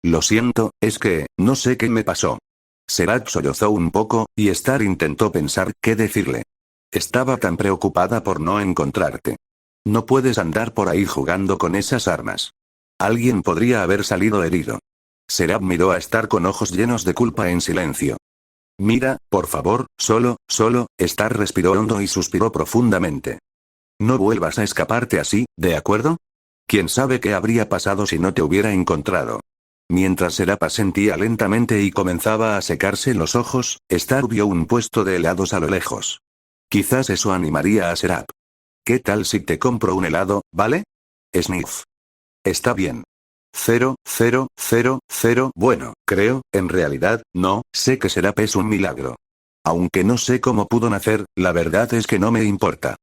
Lo siento, es que, no sé qué me pasó. Serap sollozó un poco, y Star intentó pensar qué decirle. Estaba tan preocupada por no encontrarte. No puedes andar por ahí jugando con esas armas. Alguien podría haber salido herido. Serap miró a Star con ojos llenos de culpa en silencio. Mira, por favor, solo, Star respiró hondo y suspiró profundamente. No vuelvas a escaparte así, ¿de acuerdo? ¿Quién sabe qué habría pasado si no te hubiera encontrado? Mientras Serap asentía lentamente y comenzaba a secarse los ojos, Star vio un puesto de helados a lo lejos. Quizás eso animaría a Serap. ¿Qué tal si te compro un helado, vale? Sniff. Está bien. 0, 0, 0. Bueno, creo, en realidad, no, sé que Serap es un milagro. Aunque no sé cómo pudo nacer, la verdad es que no me importa.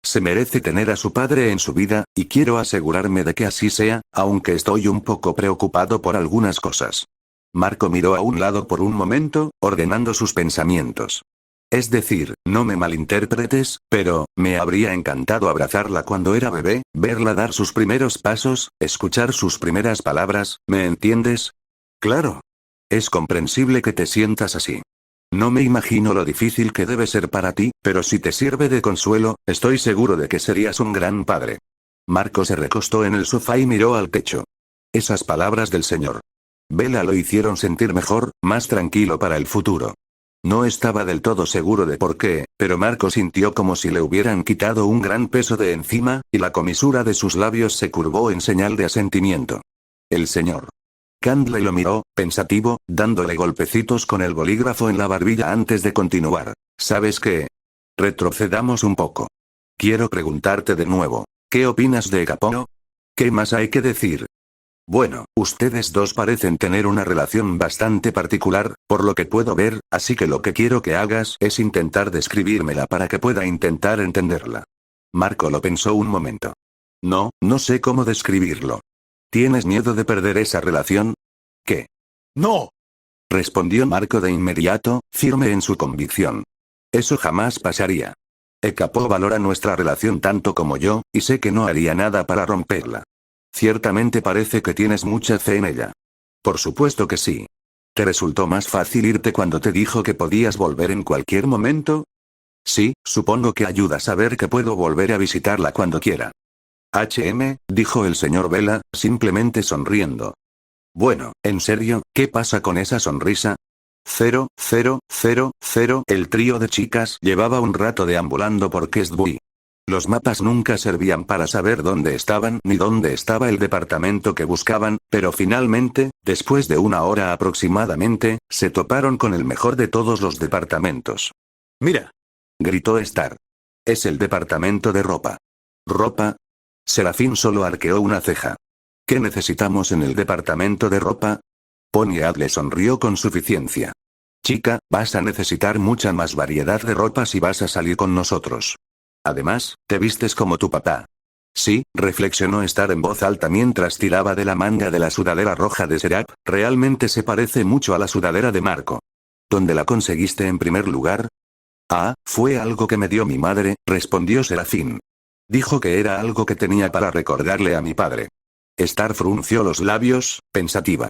Se merece tener a su padre en su vida, y quiero asegurarme de que así sea, aunque estoy un poco preocupado por algunas cosas. Marco miró a un lado por un momento, ordenando sus pensamientos. Es decir, no me malinterpretes, pero, me habría encantado abrazarla cuando era bebé, verla dar sus primeros pasos, escuchar sus primeras palabras, ¿me entiendes? Claro. Es comprensible que te sientas así. No me imagino lo difícil que debe ser para ti, pero si te sirve de consuelo, estoy seguro de que serías un gran padre. Marco se recostó en el sofá y miró al techo. Esas palabras del señor Vela lo hicieron sentir mejor, más tranquilo para el futuro. No estaba del todo seguro de por qué, pero Marco sintió como si le hubieran quitado un gran peso de encima, y la comisura de sus labios se curvó en señal de asentimiento. El señor Candley lo miró, pensativo, dándole golpecitos con el bolígrafo en la barbilla antes de continuar. ¿Sabes qué? Retrocedamos un poco. Quiero preguntarte de nuevo. ¿Qué opinas de Capone? ¿Qué más hay que decir? Bueno, ustedes dos parecen tener una relación bastante particular, por lo que puedo ver, así que lo que quiero que hagas es intentar describírmela para que pueda intentar entenderla. Marco lo pensó un momento. No sé cómo describirlo. ¿Tienes miedo de perder esa relación? ¿Qué? No. Respondió Marco de inmediato, firme en su convicción. Eso jamás pasaría. Capo valora nuestra relación tanto como yo, y sé que no haría nada para romperla. Ciertamente parece que tienes mucha fe en ella. Por supuesto que sí. ¿Te resultó más fácil irte cuando te dijo que podías volver en cualquier momento? Sí, supongo que ayuda a saber que puedo volver a visitarla cuando quiera. Dijo el señor Vela, simplemente sonriendo. Bueno, en serio, ¿qué pasa con esa sonrisa? 0, 0, 0, 0. El trío de chicas llevaba un rato deambulando por Questbury. Los mapas nunca servían para saber dónde estaban ni dónde estaba el departamento que buscaban, pero finalmente, después de una hora aproximadamente, se toparon con el mejor de todos los departamentos. ¡Mira!, gritó Star. Es el departamento de ropa. ¿Ropa? Serafín solo arqueó una ceja. ¿Qué necesitamos en el departamento de ropa? Ponyard le sonrió con suficiencia. Chica, vas a necesitar mucha más variedad de ropa si vas a salir con nosotros. Además, te vistes como tu papá. Sí, reflexionó Star en voz alta mientras tiraba de la manga de la sudadera roja de Serap, realmente se parece mucho a la sudadera de Marco. ¿Dónde la conseguiste en primer lugar? Ah, fue algo que me dio mi madre, respondió Serafín. Dijo que era algo que tenía para recordarle a mi padre. Star frunció los labios, pensativa.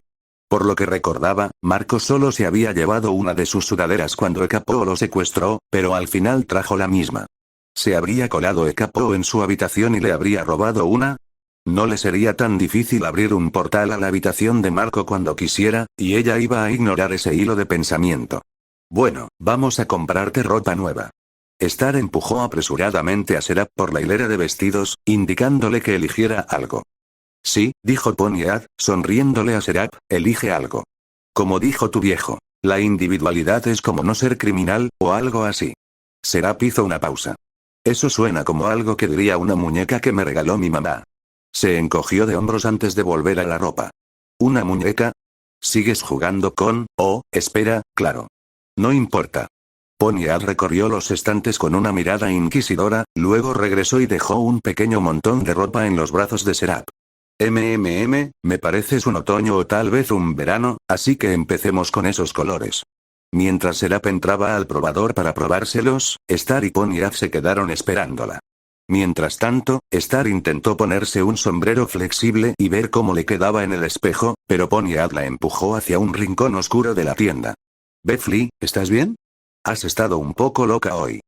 Por lo que recordaba, Marco solo se había llevado una de sus sudaderas cuando Capo lo secuestró, pero al final trajo la misma. ¿Se habría colado Capo en su habitación y le habría robado una? No le sería tan difícil abrir un portal a la habitación de Marco cuando quisiera, y ella iba a ignorar ese hilo de pensamiento. Bueno, vamos a comprarte ropa nueva. Star empujó apresuradamente a Serap por la hilera de vestidos, indicándole que eligiera algo. Sí, dijo Ponyard, sonriéndole a Serap, elige algo. Como dijo tu viejo, la individualidad es como no ser criminal, o algo así. Serap hizo una pausa. Eso suena como algo que diría una muñeca que me regaló mi mamá. Se encogió de hombros antes de volver a la ropa. ¿Una muñeca? ¿Sigues jugando con? Oh, espera, claro. No importa. Ponyard recorrió los estantes con una mirada inquisidora, luego regresó y dejó un pequeño montón de ropa en los brazos de Serap. Me pareces un otoño o tal vez un verano, así que empecemos con esos colores. Mientras Serap entraba al probador para probárselos, Star y Ponyard se quedaron esperándola. Mientras tanto, Star intentó ponerse un sombrero flexible y ver cómo le quedaba en el espejo, pero Ponyard la empujó hacia un rincón oscuro de la tienda. Bethly, ¿estás bien? Has estado un poco loca hoy.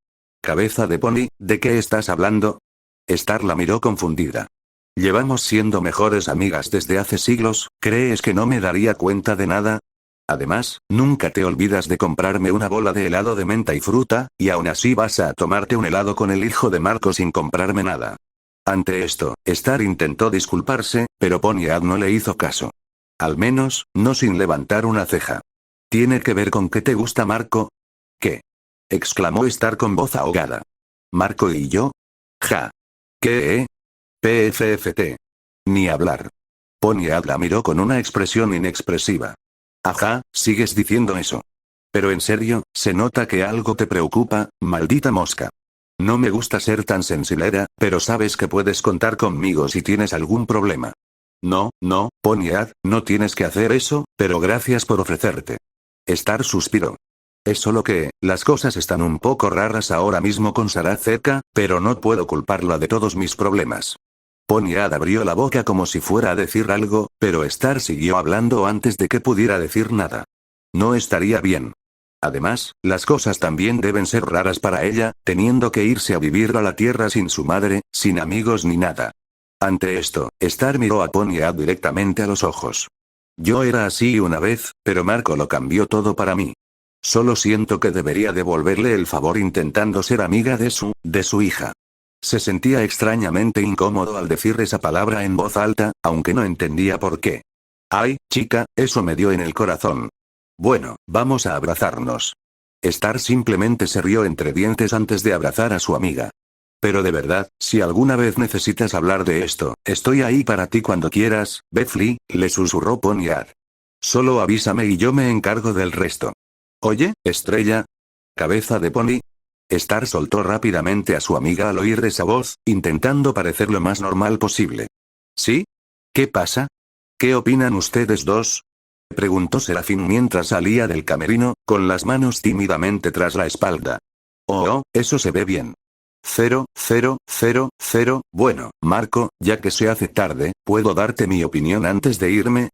Cabeza de pony, ¿de qué estás hablando? Star la miró confundida. Llevamos siendo mejores amigas desde hace siglos, ¿crees que no me daría cuenta de nada? Además, nunca te olvidas de comprarme una bola de helado de menta y fruta, y aún así vas a tomarte un helado con el hijo de Marco sin comprarme nada. Ante esto, Star intentó disculparse, pero Ponyard no le hizo caso. Al menos, no sin levantar una ceja. ¿Tiene que ver con que te gusta Marco? ¿Qué? Exclamó Star con voz ahogada. ¿Marco y yo? Ja. ¿Qué? PFFT. Ni hablar. Ponyard la miró con una expresión inexpresiva. Ajá, sigues diciendo eso. Pero en serio, se nota que algo te preocupa, maldita mosca. No me gusta ser tan sensilera, pero sabes que puedes contar conmigo si tienes algún problema. No, Ponyard, no tienes que hacer eso, pero gracias por ofrecerte. Star suspiró. Es solo que, las cosas están un poco raras ahora mismo con Sarah cerca, pero no puedo culparla de todos mis problemas. Ponyard abrió la boca como si fuera a decir algo, pero Star siguió hablando antes de que pudiera decir nada. No estaría bien. Además, las cosas también deben ser raras para ella, teniendo que irse a vivir a la Tierra sin su madre, sin amigos ni nada. Ante esto, Star miró a Ponyard directamente a los ojos. Yo era así una vez, pero Marco lo cambió todo para mí. Solo siento que debería devolverle el favor intentando ser amiga de su hija. Se sentía extrañamente incómodo al decir esa palabra en voz alta, aunque no entendía por qué. Ay, chica, eso me dio en el corazón. Bueno, vamos a abrazarnos. Star simplemente se rió entre dientes antes de abrazar a su amiga. Pero de verdad, si alguna vez necesitas hablar de esto, estoy ahí para ti cuando quieras, Bethly, le susurró Ponyard. Solo avísame y yo me encargo del resto. Oye, estrella. Cabeza de pony. Star soltó rápidamente a su amiga al oír esa voz, intentando parecer lo más normal posible. ¿Sí? ¿Qué pasa? ¿Qué opinan ustedes dos? Preguntó Serafín mientras salía del camerino, con las manos tímidamente tras la espalda. Oh, eso se ve bien. 0, bueno, Marco, ya que se hace tarde, ¿puedo darte mi opinión antes de irme?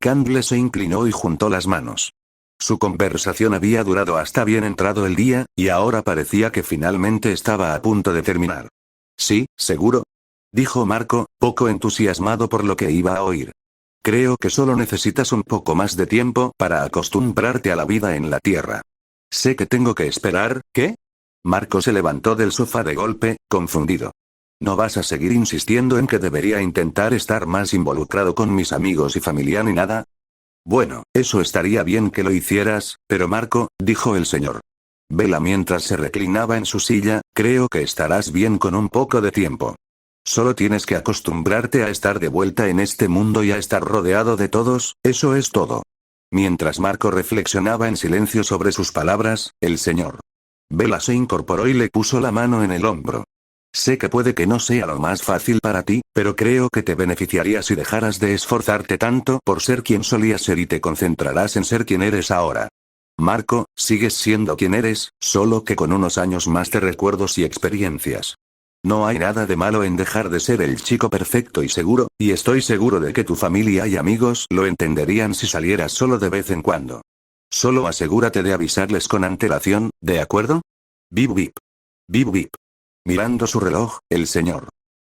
Candle se inclinó y juntó las manos. Su conversación había durado hasta bien entrado el día, y ahora parecía que finalmente estaba a punto de terminar. Sí, seguro. Dijo Marco, poco entusiasmado por lo que iba a oír. Creo que solo necesitas un poco más de tiempo para acostumbrarte a la vida en la Tierra. Sé que tengo que esperar, ¿qué? Marco se levantó del sofá de golpe, confundido. ¿No vas a seguir insistiendo en que debería intentar estar más involucrado con mis amigos y familia ni nada? Bueno, eso estaría bien que lo hicieras, pero Marco, dijo el señor Vela mientras se reclinaba en su silla, creo que estarás bien con un poco de tiempo. Solo tienes que acostumbrarte a estar de vuelta en este mundo y a estar rodeado de todos, eso es todo. Mientras Marco reflexionaba en silencio sobre sus palabras, el señor Vela se incorporó y le puso la mano en el hombro. Sé que puede que no sea lo más fácil para ti, pero creo que te beneficiaría si dejaras de esforzarte tanto por ser quien solías ser y te concentrarás en ser quien eres ahora. Marco, sigues siendo quien eres, solo que con unos años más de recuerdos y experiencias. No hay nada de malo en dejar de ser el chico perfecto y seguro, y estoy seguro de que tu familia y amigos lo entenderían si salieras solo de vez en cuando. Solo asegúrate de avisarles con antelación, ¿de acuerdo? Bip bip. Bip bip. Mirando su reloj, el señor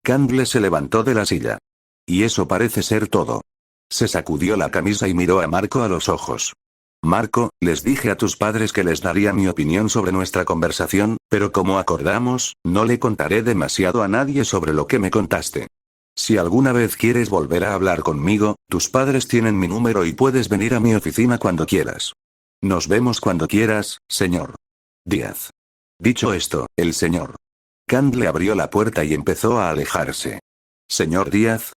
Candle se levantó de la silla. Y eso parece ser todo. Se sacudió la camisa y miró a Marco a los ojos. Marco, les dije a tus padres que les daría mi opinión sobre nuestra conversación, pero como acordamos, no le contaré demasiado a nadie sobre lo que me contaste. Si alguna vez quieres volver a hablar conmigo, tus padres tienen mi número y puedes venir a mi oficina cuando quieras. Nos vemos cuando quieras, señor Díaz. Dicho esto, el señor Candle abrió la puerta y empezó a alejarse. Señor Díaz.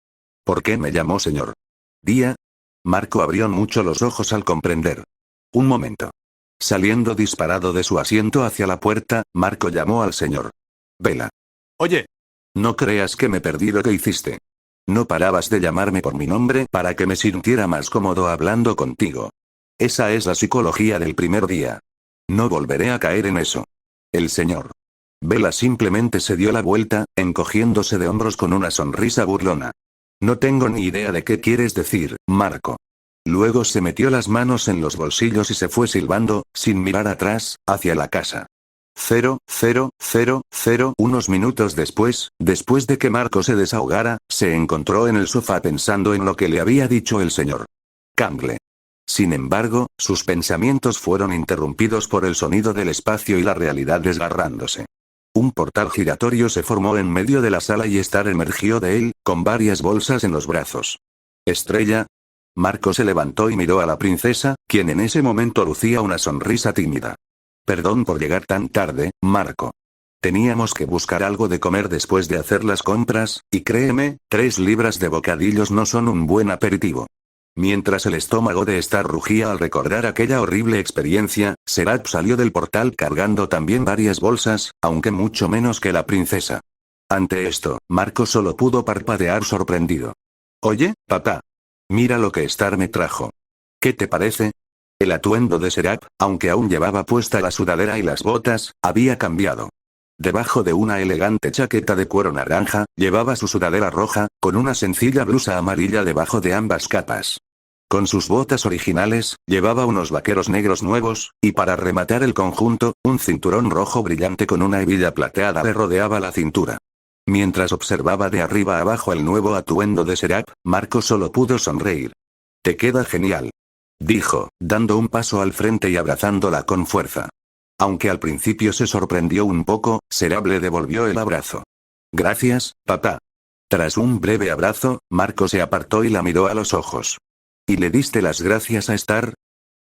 ¿Por qué me llamó señor Díaz? Marco abrió mucho los ojos al comprender. Un momento. Saliendo disparado de su asiento hacia la puerta, Marco llamó al señor Vela. Oye. No creas que me perdí lo que hiciste. No parabas de llamarme por mi nombre para que me sintiera más cómodo hablando contigo. Esa es la psicología del primer día. No volveré a caer en eso. El señor Vela simplemente se dio la vuelta, encogiéndose de hombros con una sonrisa burlona. No tengo ni idea de qué quieres decir, Marco. Luego se metió las manos en los bolsillos y se fue silbando, sin mirar atrás, hacia la casa. 0, unos minutos después de que Marco se desahogara, se encontró en el sofá pensando en lo que le había dicho el señor Candle. Sin embargo, sus pensamientos fueron interrumpidos por el sonido del espacio y la realidad desgarrándose. Un portal giratorio se formó en medio de la sala y Star emergió de él, con varias bolsas en los brazos. ¿Estrella? Marco se levantó y miró a la princesa, quien en ese momento lucía una sonrisa tímida. Perdón por llegar tan tarde, Marco. Teníamos que buscar algo de comer después de hacer las compras, y créeme, 3 libras de bocadillos no son un buen aperitivo. Mientras el estómago de Star rugía al recordar aquella horrible experiencia, Serap salió del portal cargando también varias bolsas, aunque mucho menos que la princesa. Ante esto, Marco solo pudo parpadear sorprendido. Oye, papá. Mira lo que Star me trajo. ¿Qué te parece? El atuendo de Serap, aunque aún llevaba puesta la sudadera y las botas, había cambiado. Debajo de una elegante chaqueta de cuero naranja, llevaba su sudadera roja, con una sencilla blusa amarilla debajo de ambas capas. Con sus botas originales, llevaba unos vaqueros negros nuevos, y para rematar el conjunto, un cinturón rojo brillante con una hebilla plateada le rodeaba la cintura. Mientras observaba de arriba abajo el nuevo atuendo de Serap, Marco solo pudo sonreír. «Te queda genial», dijo, dando un paso al frente y abrazándola con fuerza. Aunque al principio se sorprendió un poco, Serap le devolvió el abrazo. «Gracias, papá». Tras un breve abrazo, Marco se apartó y la miró a los ojos. ¿Y le diste las gracias a Star?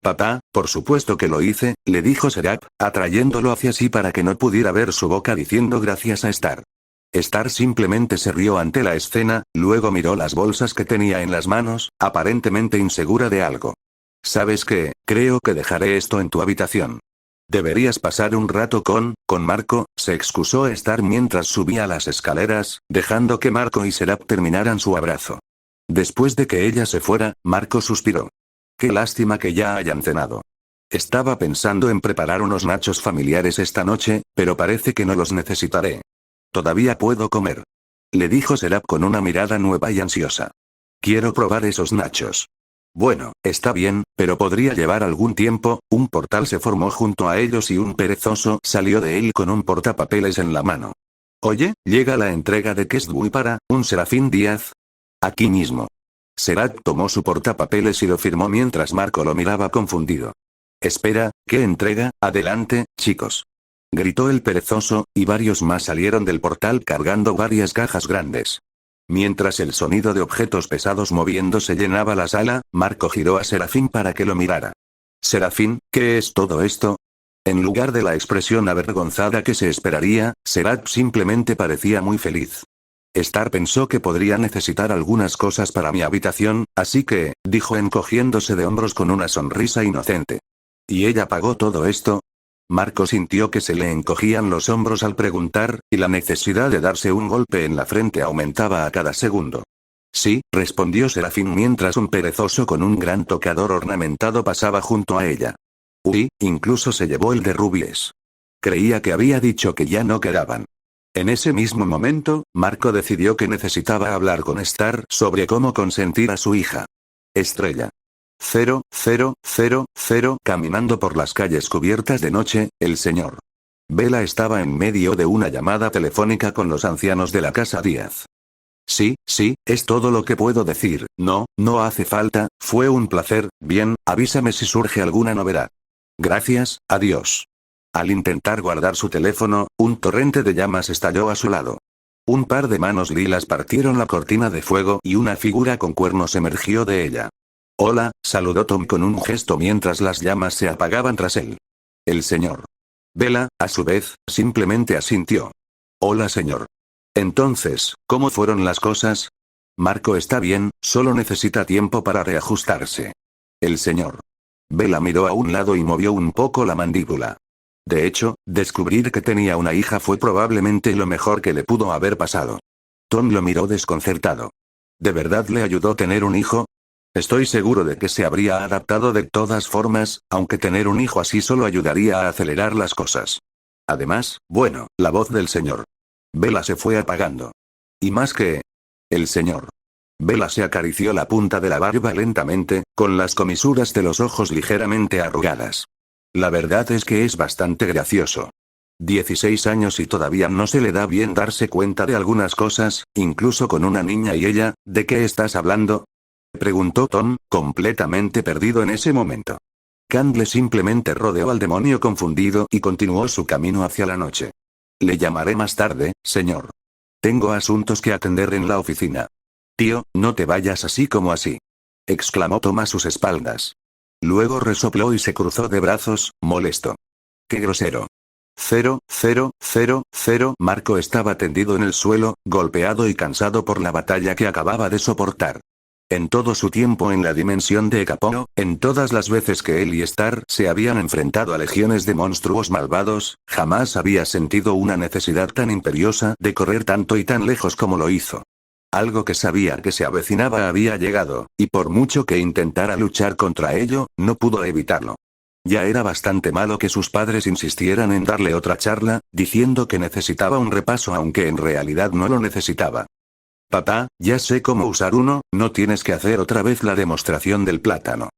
Papá, por supuesto que lo hice, le dijo Serap, atrayéndolo hacia sí para que no pudiera ver su boca diciendo gracias a Star. Star simplemente se rió ante la escena, luego miró las bolsas que tenía en las manos, aparentemente insegura de algo. ¿Sabes qué? Creo que dejaré esto en tu habitación. Deberías pasar un rato con Marco, se excusó Star mientras subía las escaleras, dejando que Marco y Serap terminaran su abrazo. Después de que ella se fuera, Marco suspiró. Qué lástima que ya hayan cenado. Estaba pensando en preparar unos nachos familiares esta noche, pero parece que no los necesitaré. Todavía puedo comer. Le dijo Serap con una mirada nueva y ansiosa. Quiero probar esos nachos. Bueno, está bien, pero podría llevar algún tiempo. Un portal se formó junto a ellos y un perezoso salió de él con un portapapeles en la mano. Oye, llega la entrega de Questbury para un Serafín Díaz. Aquí mismo. Serap tomó su portapapeles y lo firmó mientras Marco lo miraba confundido. Espera, ¿qué entrega? Adelante, chicos. Gritó el perezoso, y varios más salieron del portal cargando varias cajas grandes. Mientras el sonido de objetos pesados moviéndose llenaba la sala, Marco giró a Serafín para que lo mirara. Serafín, ¿qué es todo esto? En lugar de la expresión avergonzada que se esperaría, Serap simplemente parecía muy feliz. Star pensó que podría necesitar algunas cosas para mi habitación, así que, dijo encogiéndose de hombros con una sonrisa inocente. ¿Y ella pagó todo esto? Marco sintió que se le encogían los hombros al preguntar, y la necesidad de darse un golpe en la frente aumentaba a cada segundo. Sí, respondió Serafín mientras un perezoso con un gran tocador ornamentado pasaba junto a ella. Uy, incluso se llevó el de rubíes. Creía que había dicho que ya no quedaban. En ese mismo momento, Marco decidió que necesitaba hablar con Star sobre cómo consentir a su hija. Estrella. 00000. Caminando por las calles cubiertas de noche, el señor Vela estaba en medio de una llamada telefónica con los ancianos de la casa Díaz. Sí, es todo lo que puedo decir. No hace falta, fue un placer. Bien, avísame si surge alguna novedad. Gracias, adiós. Al intentar guardar su teléfono, un torrente de llamas estalló a su lado. Un par de manos lilas partieron la cortina de fuego y una figura con cuernos emergió de ella. Hola, saludó Tom con un gesto mientras las llamas se apagaban tras él. El señor Vela, a su vez, simplemente asintió. Hola señor. Entonces, ¿cómo fueron las cosas? Marco está bien, solo necesita tiempo para reajustarse. El señor Vela miró a un lado y movió un poco la mandíbula. De hecho, descubrir que tenía una hija fue probablemente lo mejor que le pudo haber pasado. Tom lo miró desconcertado. ¿De verdad le ayudó tener un hijo? Estoy seguro de que se habría adaptado de todas formas, aunque tener un hijo así solo ayudaría a acelerar las cosas. Además, bueno, la voz del señor Vela se fue apagando. Y más que... El señor Vela se acarició la punta de la barba lentamente, con las comisuras de los ojos ligeramente arrugadas. La verdad es que es bastante gracioso. 16 años y todavía no se le da bien darse cuenta de algunas cosas, incluso con una niña y ella, ¿de qué estás hablando? Preguntó Tom, completamente perdido en ese momento. Candle simplemente rodeó al demonio confundido y continuó su camino hacia la noche. Le llamaré más tarde, señor. Tengo asuntos que atender en la oficina. Tío, no te vayas así como así. Exclamó Tom a sus espaldas. Luego resopló y se cruzó de brazos, molesto. ¡Qué grosero! 0. Marco estaba tendido en el suelo, golpeado y cansado por la batalla que acababa de soportar. En todo su tiempo en la dimensión de Ecapoo, en todas las veces que él y Star se habían enfrentado a legiones de monstruos malvados, jamás había sentido una necesidad tan imperiosa de correr tanto y tan lejos como lo hizo. Algo que sabía que se avecinaba había llegado, y por mucho que intentara luchar contra ello, no pudo evitarlo. Ya era bastante malo que sus padres insistieran en darle otra charla, diciendo que necesitaba un repaso aunque en realidad no lo necesitaba. Papá, ya sé cómo usar uno, no tienes que hacer otra vez la demostración del plátano.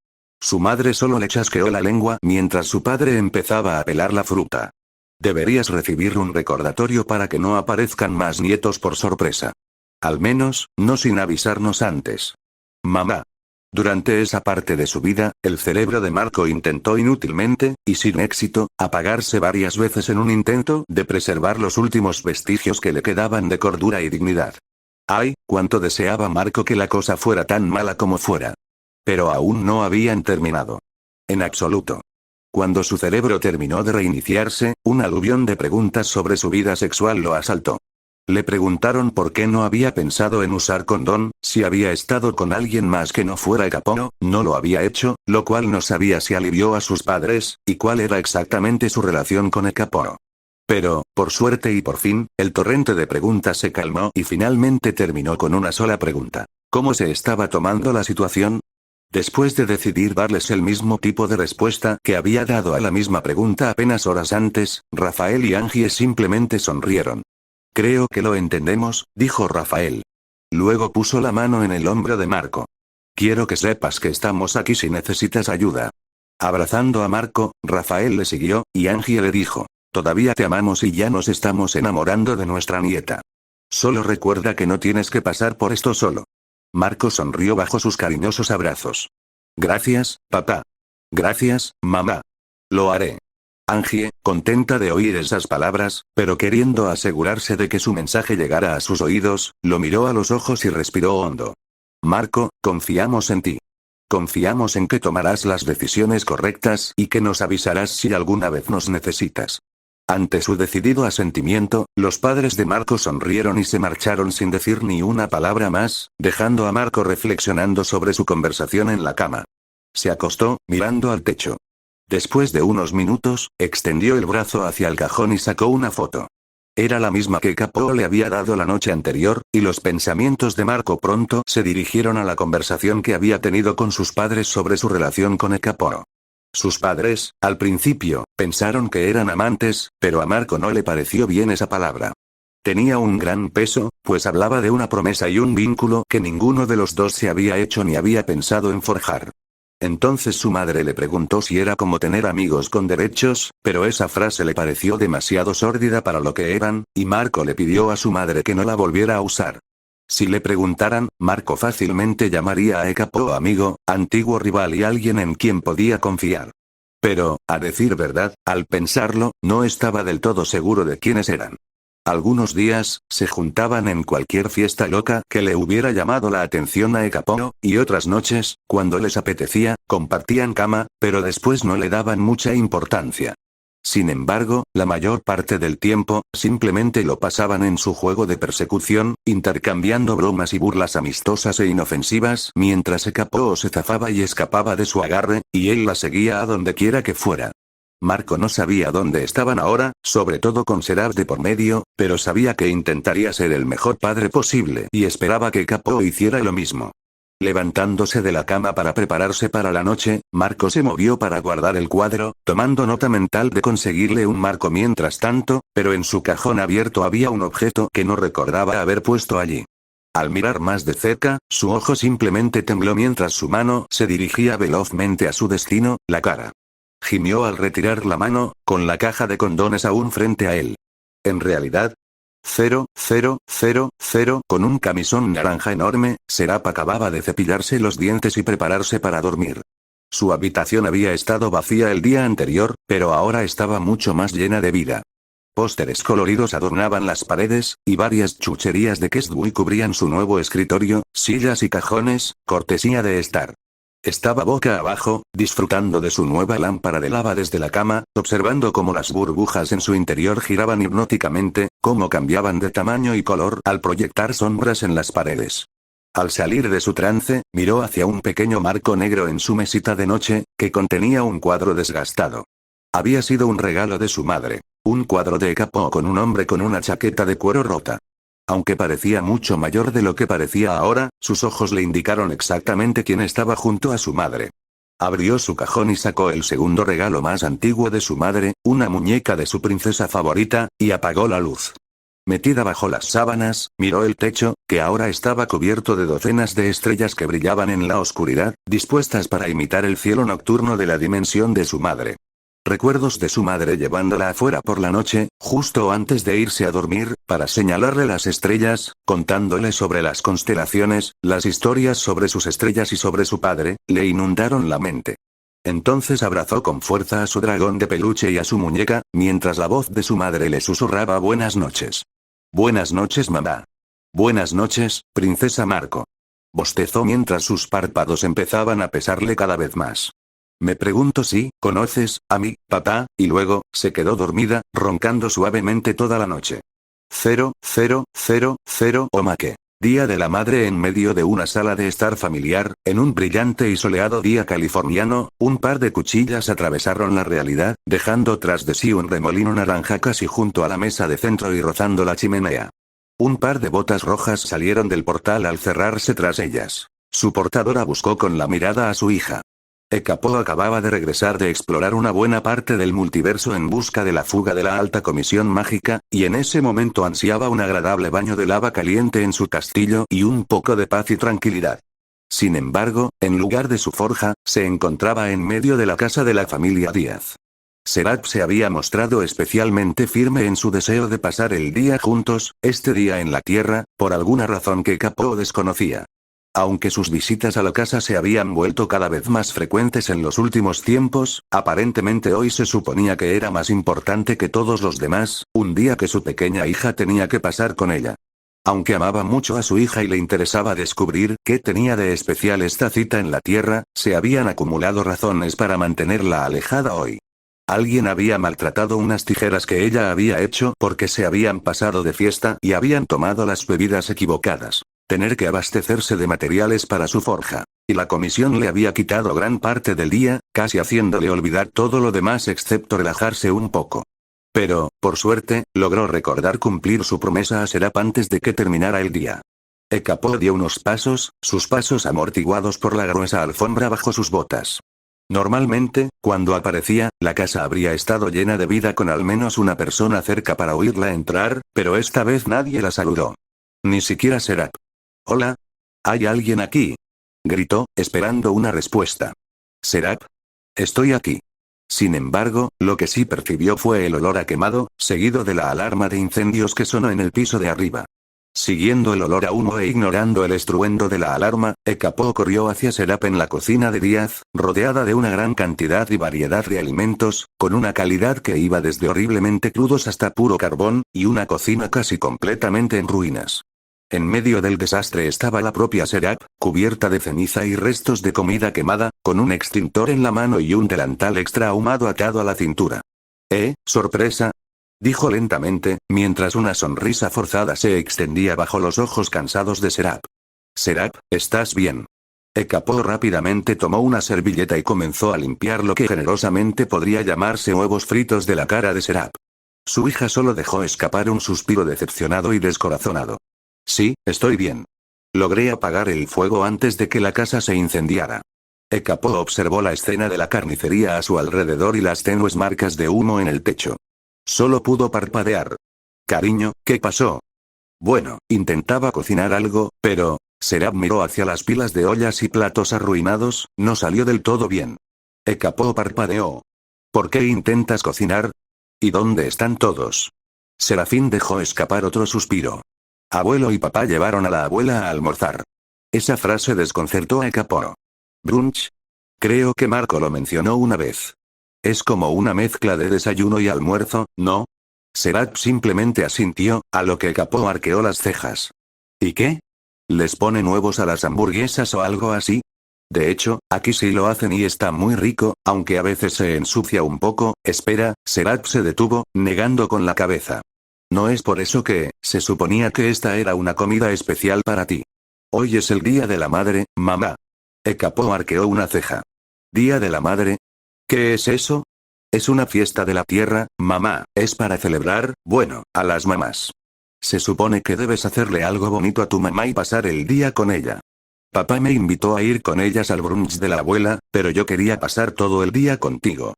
Su madre solo le chasqueó la lengua mientras su padre empezaba a pelar la fruta. Deberías recibir un recordatorio para que no aparezcan más nietos por sorpresa. Al menos, no sin avisarnos antes. Mamá. Durante esa parte de su vida, el cerebro de Marco intentó inútilmente, y sin éxito, apagarse varias veces en un intento de preservar los últimos vestigios que le quedaban de cordura y dignidad. Ay, cuánto deseaba Marco que la cosa fuera tan mala como fuera. Pero aún no habían terminado. En absoluto. Cuando su cerebro terminó de reiniciarse, un aluvión de preguntas sobre su vida sexual lo asaltó. Le preguntaron por qué no había pensado en usar condón, si había estado con alguien más que no fuera Ecapoo, no lo había hecho, lo cual no sabía si alivió a sus padres, y cuál era exactamente su relación con Ecapoo. Pero, por suerte y por fin, el torrente de preguntas se calmó y finalmente terminó con una sola pregunta. ¿Cómo se estaba tomando la situación? Después de decidir darles el mismo tipo de respuesta que había dado a la misma pregunta apenas horas antes, Rafael y Angie simplemente sonrieron. Creo que lo entendemos, dijo Rafael. Luego puso la mano en el hombro de Marco. Quiero que sepas que estamos aquí si necesitas ayuda. Abrazando a Marco, Rafael le siguió, y Angie le dijo. Todavía te amamos y ya nos estamos enamorando de nuestra nieta. Solo recuerda que no tienes que pasar por esto solo. Marco sonrió bajo sus cariñosos abrazos. Gracias, papá. Gracias, mamá. Lo haré. Angie, contenta de oír esas palabras, pero queriendo asegurarse de que su mensaje llegara a sus oídos, lo miró a los ojos y respiró hondo. Marco, confiamos en ti. Confiamos en que tomarás las decisiones correctas y que nos avisarás si alguna vez nos necesitas. Ante su decidido asentimiento, los padres de Marco sonrieron y se marcharon sin decir ni una palabra más, dejando a Marco reflexionando sobre su conversación en la cama. Se acostó, mirando al techo. Después de unos minutos, extendió el brazo hacia el cajón y sacó una foto. Era la misma que Ecapoo le había dado la noche anterior, y los pensamientos de Marco pronto se dirigieron a la conversación que había tenido con sus padres sobre su relación con Ecapoo. Sus padres, al principio, pensaron que eran amantes, pero a Marco no le pareció bien esa palabra. Tenía un gran peso, pues hablaba de una promesa y un vínculo que ninguno de los dos se había hecho ni había pensado en forjar. Entonces su madre le preguntó si era como tener amigos con derechos, pero esa frase le pareció demasiado sórdida para lo que eran, y Marco le pidió a su madre que no la volviera a usar. Si le preguntaran, Marco fácilmente llamaría a Ecapoo amigo, antiguo rival y alguien en quien podía confiar. Pero, a decir verdad, al pensarlo, no estaba del todo seguro de quiénes eran. Algunos días, se juntaban en cualquier fiesta loca que le hubiera llamado la atención a Ecapoo, y otras noches, cuando les apetecía, compartían cama, pero después no le daban mucha importancia. Sin embargo, la mayor parte del tiempo, simplemente lo pasaban en su juego de persecución, intercambiando bromas y burlas amistosas e inofensivas, mientras Ecapoo se zafaba y escapaba de su agarre, y él la seguía a donde quiera que fuera. Marco no sabía dónde estaban ahora, sobre todo con Seraph de por medio, pero sabía que intentaría ser el mejor padre posible y esperaba que Ecapoo hiciera lo mismo. Levantándose de la cama para prepararse para la noche, Marco se movió para guardar el cuadro, tomando nota mental de conseguirle un marco mientras tanto, pero en su cajón abierto había un objeto que no recordaba haber puesto allí. Al mirar más de cerca, su ojo simplemente tembló mientras su mano se dirigía velozmente a su destino, la cara. Gimió al retirar la mano, con la caja de condones aún frente a él. En realidad, Con un camisón naranja enorme, Serap acababa de cepillarse los dientes y prepararse para dormir. Su habitación había estado vacía el día anterior, pero ahora estaba mucho más llena de vida. Pósteres coloridos adornaban las paredes, y varias chucherías de Kesdui cubrían su nuevo escritorio, sillas y cajones, cortesía de Star. Estaba boca abajo, disfrutando de su nueva lámpara de lava desde la cama, observando cómo las burbujas en su interior giraban hipnóticamente, cómo cambiaban de tamaño y color al proyectar sombras en las paredes. Al salir de su trance, miró hacia un pequeño marco negro en su mesita de noche, que contenía un cuadro desgastado. Había sido un regalo de su madre. Un cuadro de Ekapo con un hombre con una chaqueta de cuero rota. Aunque parecía mucho mayor de lo que parecía ahora, sus ojos le indicaron exactamente quién estaba junto a su madre. Abrió su cajón y sacó el segundo regalo más antiguo de su madre, una muñeca de su princesa favorita, y apagó la luz. Metida bajo las sábanas, miró el techo, que ahora estaba cubierto de docenas de estrellas que brillaban en la oscuridad, dispuestas para imitar el cielo nocturno de la dimensión de su madre. Recuerdos de su madre llevándola afuera por la noche, justo antes de irse a dormir, para señalarle las estrellas, contándole sobre las constelaciones, las historias sobre sus estrellas y sobre su padre, le inundaron la mente. Entonces abrazó con fuerza a su dragón de peluche y a su muñeca, mientras la voz de su madre le susurraba buenas noches. Buenas noches, mamá. Buenas noches, princesa Marco. Bostezó mientras sus párpados empezaban a pesarle cada vez más. Me pregunto si, conoces, a mi, papá, y luego, se quedó dormida, roncando suavemente toda la noche. Omake. Día de la madre en medio de una sala de estar familiar, en un brillante y soleado día californiano, un par de cuchillas atravesaron la realidad, dejando tras de sí un remolino naranja casi junto a la mesa de centro y rozando la chimenea. Un par de botas rojas salieron del portal al cerrarse tras ellas. Su portadora buscó con la mirada a su hija. Ekapo acababa de regresar de explorar una buena parte del multiverso en busca de la fuga de la alta comisión mágica, y en ese momento ansiaba un agradable baño de lava caliente en su castillo y un poco de paz y tranquilidad. Sin embargo, en lugar de su forja, se encontraba en medio de la casa de la familia Díaz. Serap se había mostrado especialmente firme en su deseo de pasar el día juntos, este día en la Tierra, por alguna razón que Ekapo desconocía. Aunque sus visitas a la casa se habían vuelto cada vez más frecuentes en los últimos tiempos, aparentemente hoy se suponía que era más importante que todos los demás, un día que su pequeña hija tenía que pasar con ella. Aunque amaba mucho a su hija y le interesaba descubrir qué tenía de especial esta cita en la Tierra, se habían acumulado razones para mantenerla alejada hoy. Alguien había maltratado unas tijeras que ella había hecho porque se habían pasado de fiesta y habían tomado las bebidas equivocadas. Tener que abastecerse de materiales para su forja. Y la comisión le había quitado gran parte del día, casi haciéndole olvidar todo lo demás excepto relajarse un poco. Pero, por suerte, logró recordar cumplir su promesa a Serap antes de que terminara el día. Ekapo dio unos pasos, sus pasos amortiguados por la gruesa alfombra bajo sus botas. Normalmente, cuando aparecía, la casa habría estado llena de vida con al menos una persona cerca para oírla entrar, pero esta vez nadie la saludó. Ni siquiera Serap. «Hola. ¿Hay alguien aquí?», gritó, esperando una respuesta. «Serap. Estoy aquí». Sin embargo, lo que sí percibió fue el olor a quemado, seguido de la alarma de incendios que sonó en el piso de arriba. Siguiendo el olor a humo e ignorando el estruendo de la alarma, Ekapo corrió hacia Serap en la cocina de Díaz, rodeada de una gran cantidad y variedad de alimentos, con una calidad que iba desde horriblemente crudos hasta puro carbón, y una cocina casi completamente en ruinas. En medio del desastre estaba la propia Serap, cubierta de ceniza y restos de comida quemada, con un extintor en la mano y un delantal extra ahumado atado a la cintura. Sorpresa», dijo lentamente, mientras una sonrisa forzada se extendía bajo los ojos cansados de Serap. «Serap, ¿estás bien?». Ekapo rápidamente tomó una servilleta y comenzó a limpiar lo que generosamente podría llamarse huevos fritos de la cara de Serap. Su hija solo dejó escapar un suspiro decepcionado y descorazonado. «Sí, estoy bien. Logré apagar el fuego antes de que la casa se incendiara». Ekapo observó la escena de la carnicería a su alrededor y las tenues marcas de humo en el techo. Solo pudo parpadear. «Cariño, ¿qué pasó?». «Bueno, intentaba cocinar algo, pero…». Serap miró hacia las pilas de ollas y platos arruinados, «no salió del todo bien». Ekapo parpadeó. «¿Por qué intentas cocinar? ¿Y dónde están todos?». Serafín dejó escapar otro suspiro. Abuelo y papá llevaron a la abuela a almorzar. Esa frase desconcertó a Ekaporo. ¿Brunch? Creo que Marco lo mencionó una vez. Es como una mezcla de desayuno y almuerzo, ¿no? Serap simplemente asintió, a lo que Ekaporo arqueó las cejas. ¿Y qué? ¿Les ponen huevos a las hamburguesas o algo así? De hecho, aquí sí lo hacen y está muy rico, aunque a veces se ensucia un poco. Espera, Serap se detuvo, negando con la cabeza. No es por eso que, se suponía que esta era una comida especial para ti. Hoy es el Día de la Madre, mamá. Ekaporo arqueó una ceja. ¿Día de la Madre? ¿Qué es eso? Es una fiesta de la tierra, mamá, es para celebrar, bueno, a las mamás. Se supone que debes hacerle algo bonito a tu mamá y pasar el día con ella. Papá me invitó a ir con ellas al brunch de la abuela, pero yo quería pasar todo el día contigo.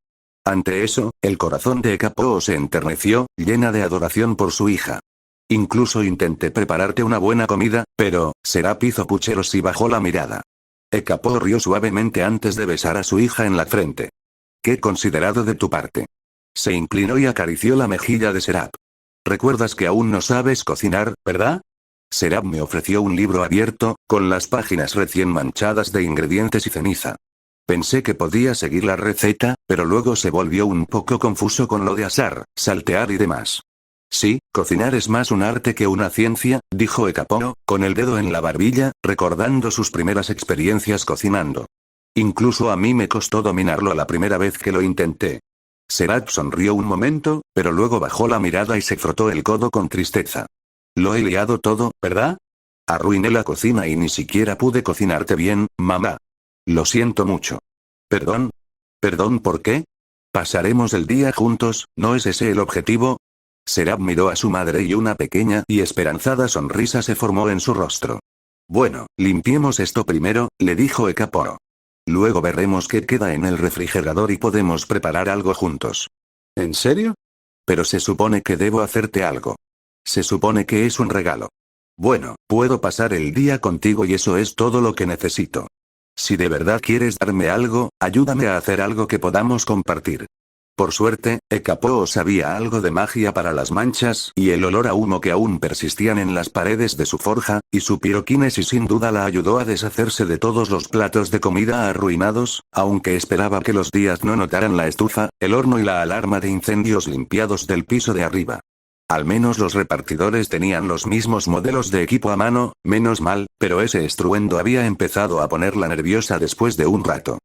Ante eso, el corazón de Ekaporo se enterneció, llena de adoración por su hija. Incluso intenté prepararte una buena comida, pero, Serap hizo pucheros y bajó la mirada. Ekaporo rió suavemente antes de besar a su hija en la frente. Qué considerado de tu parte. Se inclinó y acarició la mejilla de Serap. Recuerdas que aún no sabes cocinar, ¿verdad? Serap me ofreció un libro abierto, con las páginas recién manchadas de ingredientes y ceniza. Pensé que podía seguir la receta, pero luego se volvió un poco confuso con lo de asar, saltear y demás. Sí, cocinar es más un arte que una ciencia, dijo Ekaporo, con el dedo en la barbilla, recordando sus primeras experiencias cocinando. Incluso a mí me costó dominarlo la primera vez que lo intenté. Serap sonrió un momento, pero luego bajó la mirada y se frotó el codo con tristeza. Lo he liado todo, ¿verdad? Arruiné la cocina y ni siquiera pude cocinarte bien, mamá. Lo siento mucho. ¿Perdón? ¿Perdón por qué? Pasaremos el día juntos, ¿no es ese el objetivo? Serap miró a su madre y una pequeña y esperanzada sonrisa se formó en su rostro. Bueno, limpiemos esto primero, le dijo Ekaporo. Luego veremos qué queda en el refrigerador y podemos preparar algo juntos. ¿En serio? Pero se supone que debo hacerte algo. Se supone que es un regalo. Bueno, puedo pasar el día contigo y eso es todo lo que necesito. Si de verdad quieres darme algo, ayúdame a hacer algo que podamos compartir. Por suerte, Ekaporo sabía algo de magia para las manchas y el olor a humo que aún persistían en las paredes de su forja, y su piroquinesis sin duda la ayudó a deshacerse de todos los platos de comida arruinados, aunque esperaba que los días no notaran la estufa, el horno y la alarma de incendios limpiados del piso de arriba. Al menos los repartidores tenían los mismos modelos de equipo a mano, menos mal, pero ese estruendo había empezado a ponerla nerviosa después de un rato.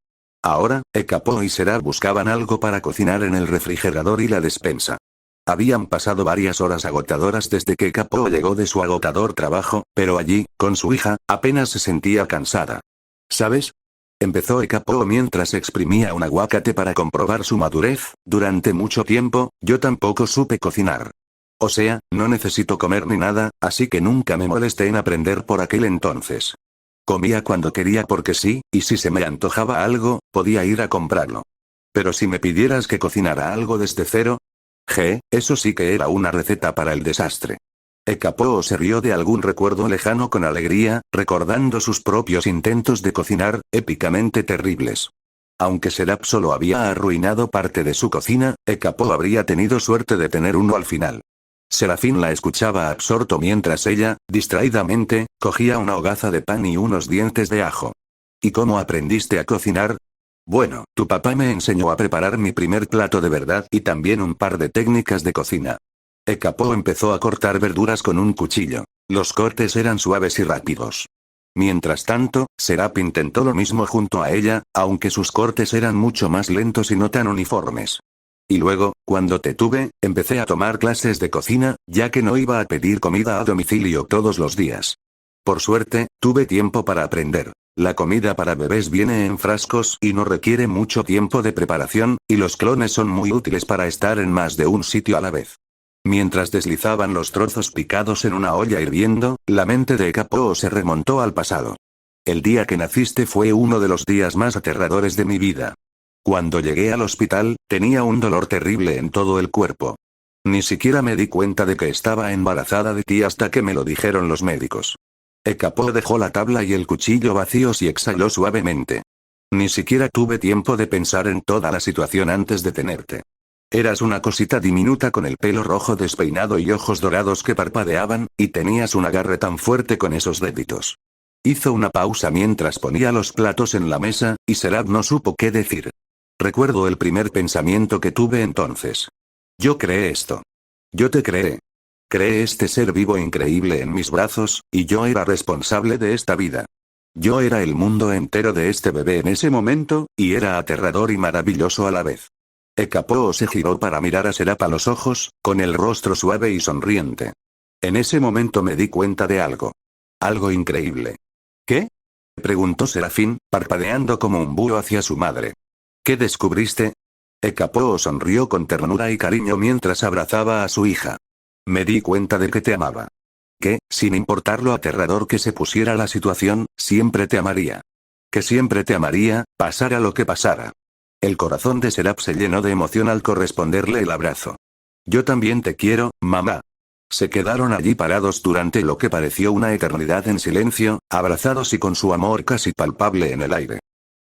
Ahora, Ekaporo y Serap buscaban algo para cocinar en el refrigerador y la despensa. Habían pasado varias horas agotadoras desde que Ekaporo llegó de su agotador trabajo, pero allí, con su hija, apenas se sentía cansada. ¿Sabes? Empezó Ekaporo mientras exprimía un aguacate para comprobar su madurez. Durante mucho tiempo, yo tampoco supe cocinar. O sea, no necesito comer ni nada, así que nunca me molesté en aprender por aquel entonces. Comía cuando quería porque sí, y si se me antojaba algo, podía ir a comprarlo. Pero si me pidieras que cocinara algo desde cero, eso sí que era una receta para el desastre. Ekaporo se rió de algún recuerdo lejano con alegría, recordando sus propios intentos de cocinar, épicamente terribles. Aunque Serap solo había arruinado parte de su cocina, Ekaporo habría tenido suerte de tener uno al final. Serafín la escuchaba absorto mientras ella, distraídamente, cogía una hogaza de pan y unos dientes de ajo. ¿Y cómo aprendiste a cocinar? Bueno, tu papá me enseñó a preparar mi primer plato de verdad y también un par de técnicas de cocina. Ekaporo empezó a cortar verduras con un cuchillo. Los cortes eran suaves y rápidos. Mientras tanto, Serap intentó lo mismo junto a ella, aunque sus cortes eran mucho más lentos y no tan uniformes. Y luego, cuando te tuve, empecé a tomar clases de cocina, ya que no iba a pedir comida a domicilio todos los días. Por suerte, tuve tiempo para aprender. La comida para bebés viene en frascos y no requiere mucho tiempo de preparación, y los clones son muy útiles para estar en más de un sitio a la vez. Mientras deslizaban los trozos picados en una olla hirviendo, la mente de Ekaporo se remontó al pasado. El día que naciste fue uno de los días más aterradores de mi vida. Cuando llegué al hospital, tenía un dolor terrible en todo el cuerpo. Ni siquiera me di cuenta de que estaba embarazada de ti hasta que me lo dijeron los médicos. Ekaporo dejó la tabla y el cuchillo vacíos y exhaló suavemente. Ni siquiera tuve tiempo de pensar en toda la situación antes de tenerte. Eras una cosita diminuta con el pelo rojo despeinado y ojos dorados que parpadeaban, y tenías un agarre tan fuerte con esos deditos. Hizo una pausa mientras ponía los platos en la mesa, y Serap no supo qué decir. Recuerdo el primer pensamiento que tuve entonces. Yo creé esto. Yo te creé. Creé este ser vivo increíble en mis brazos, y yo era responsable de esta vida. Yo era el mundo entero de este bebé en ese momento, y era aterrador y maravilloso a la vez. Ekapo se giró para mirar a Serap a los ojos, con el rostro suave y sonriente. En ese momento me di cuenta de algo. Algo increíble. ¿Qué? Preguntó Serafín, parpadeando como un búho hacia su madre. ¿Qué descubriste? Ekapo sonrió con ternura y cariño mientras abrazaba a su hija. Me di cuenta de que te amaba. Que, sin importar lo aterrador que se pusiera la situación, siempre te amaría. Que siempre te amaría, pasara lo que pasara. El corazón de Serap se llenó de emoción al corresponderle el abrazo. Yo también te quiero, mamá. Se quedaron allí parados durante lo que pareció una eternidad en silencio, abrazados y con su amor casi palpable en el aire.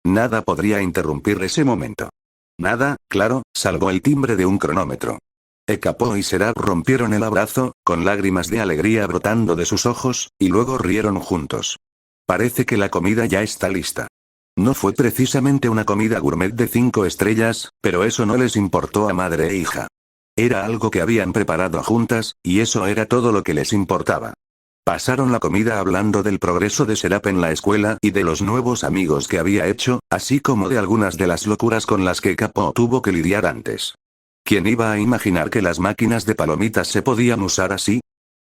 Nada podría interrumpir ese momento. Nada, claro, salvo el timbre de un cronómetro. Ekapo y Serap rompieron el abrazo, con lágrimas de alegría brotando de sus ojos, y luego rieron juntos. Parece que la comida ya está lista. No fue precisamente una comida gourmet de 5 estrellas, pero eso no les importó a madre e hija. Era algo que habían preparado juntas, y eso era todo lo que les importaba. Pasaron la comida hablando del progreso de Serap en la escuela y de los nuevos amigos que había hecho, así como de algunas de las locuras con las que Ekapo tuvo que lidiar antes. ¿Quién iba a imaginar que las máquinas de palomitas se podían usar así?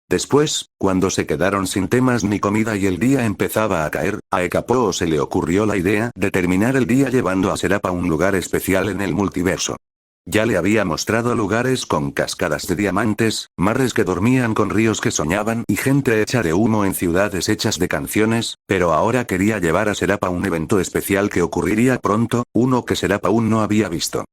Después, cuando se quedaron sin temas ni comida y el día empezaba a caer, a Ekapo se le ocurrió la idea de terminar el día llevando a Serap a un lugar especial en el multiverso. Ya le había mostrado lugares con cascadas de diamantes, mares que dormían con ríos que soñaban y gente hecha de humo en ciudades hechas de canciones, pero ahora quería llevar a Serap a un evento especial que ocurriría pronto, uno que Serap aún no había visto.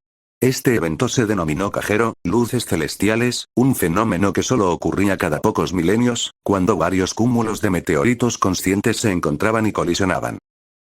Este evento se denominó Cajero, Luces Celestiales, un fenómeno que solo ocurría cada pocos milenios, cuando varios cúmulos de meteoritos conscientes se encontraban y colisionaban.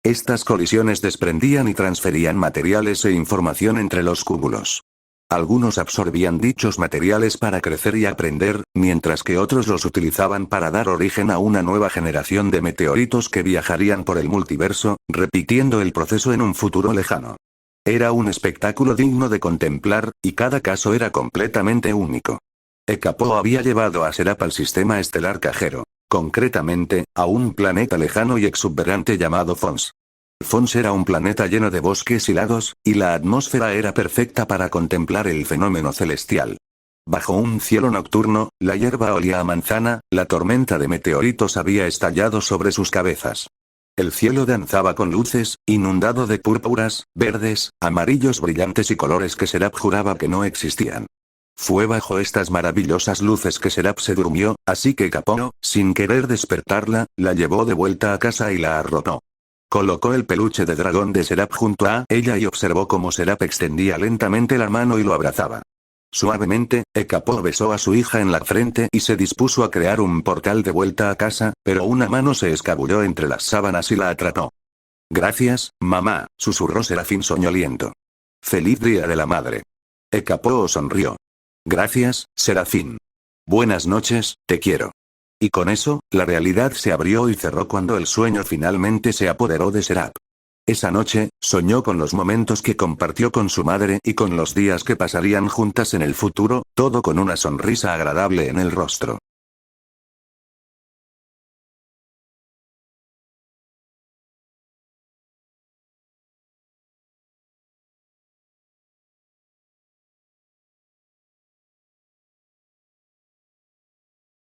Estas colisiones desprendían y transferían materiales e información entre los cúmulos. Algunos absorbían dichos materiales para crecer y aprender, mientras que otros los utilizaban para dar origen a una nueva generación de meteoritos que viajarían por el multiverso, repitiendo el proceso en un futuro lejano. Era un espectáculo digno de contemplar, y cada caso era completamente único. Ekapo había llevado a Serap al sistema estelar Cajero, concretamente, a un planeta lejano y exuberante llamado Fons. Fons era un planeta lleno de bosques y lagos, y la atmósfera era perfecta para contemplar el fenómeno celestial. Bajo un cielo nocturno, la hierba olía a manzana, la tormenta de meteoritos había estallado sobre sus cabezas. El cielo danzaba con luces, inundado de púrpuras, verdes, amarillos brillantes y colores que Serap juraba que no existían. Fue bajo estas maravillosas luces que Serap se durmió, así que Ekapo, sin querer despertarla, la llevó de vuelta a casa y la arropó. Colocó el peluche de dragón de Serap junto a ella y observó cómo Serap extendía lentamente la mano y lo abrazaba. Suavemente, Ekapo besó a su hija en la frente y se dispuso a crear un portal de vuelta a casa, pero una mano se escabulló entre las sábanas y la atrapó. Gracias, mamá, susurró Serafín soñoliento. Feliz día de la madre. Ekapo sonrió. Gracias, Serafín. Buenas noches, te quiero. Y con eso, la realidad se abrió y cerró cuando el sueño finalmente se apoderó de Serap. Esa noche, soñó con los momentos que compartió con su madre y con los días que pasarían juntas en el futuro, todo con una sonrisa agradable en el rostro.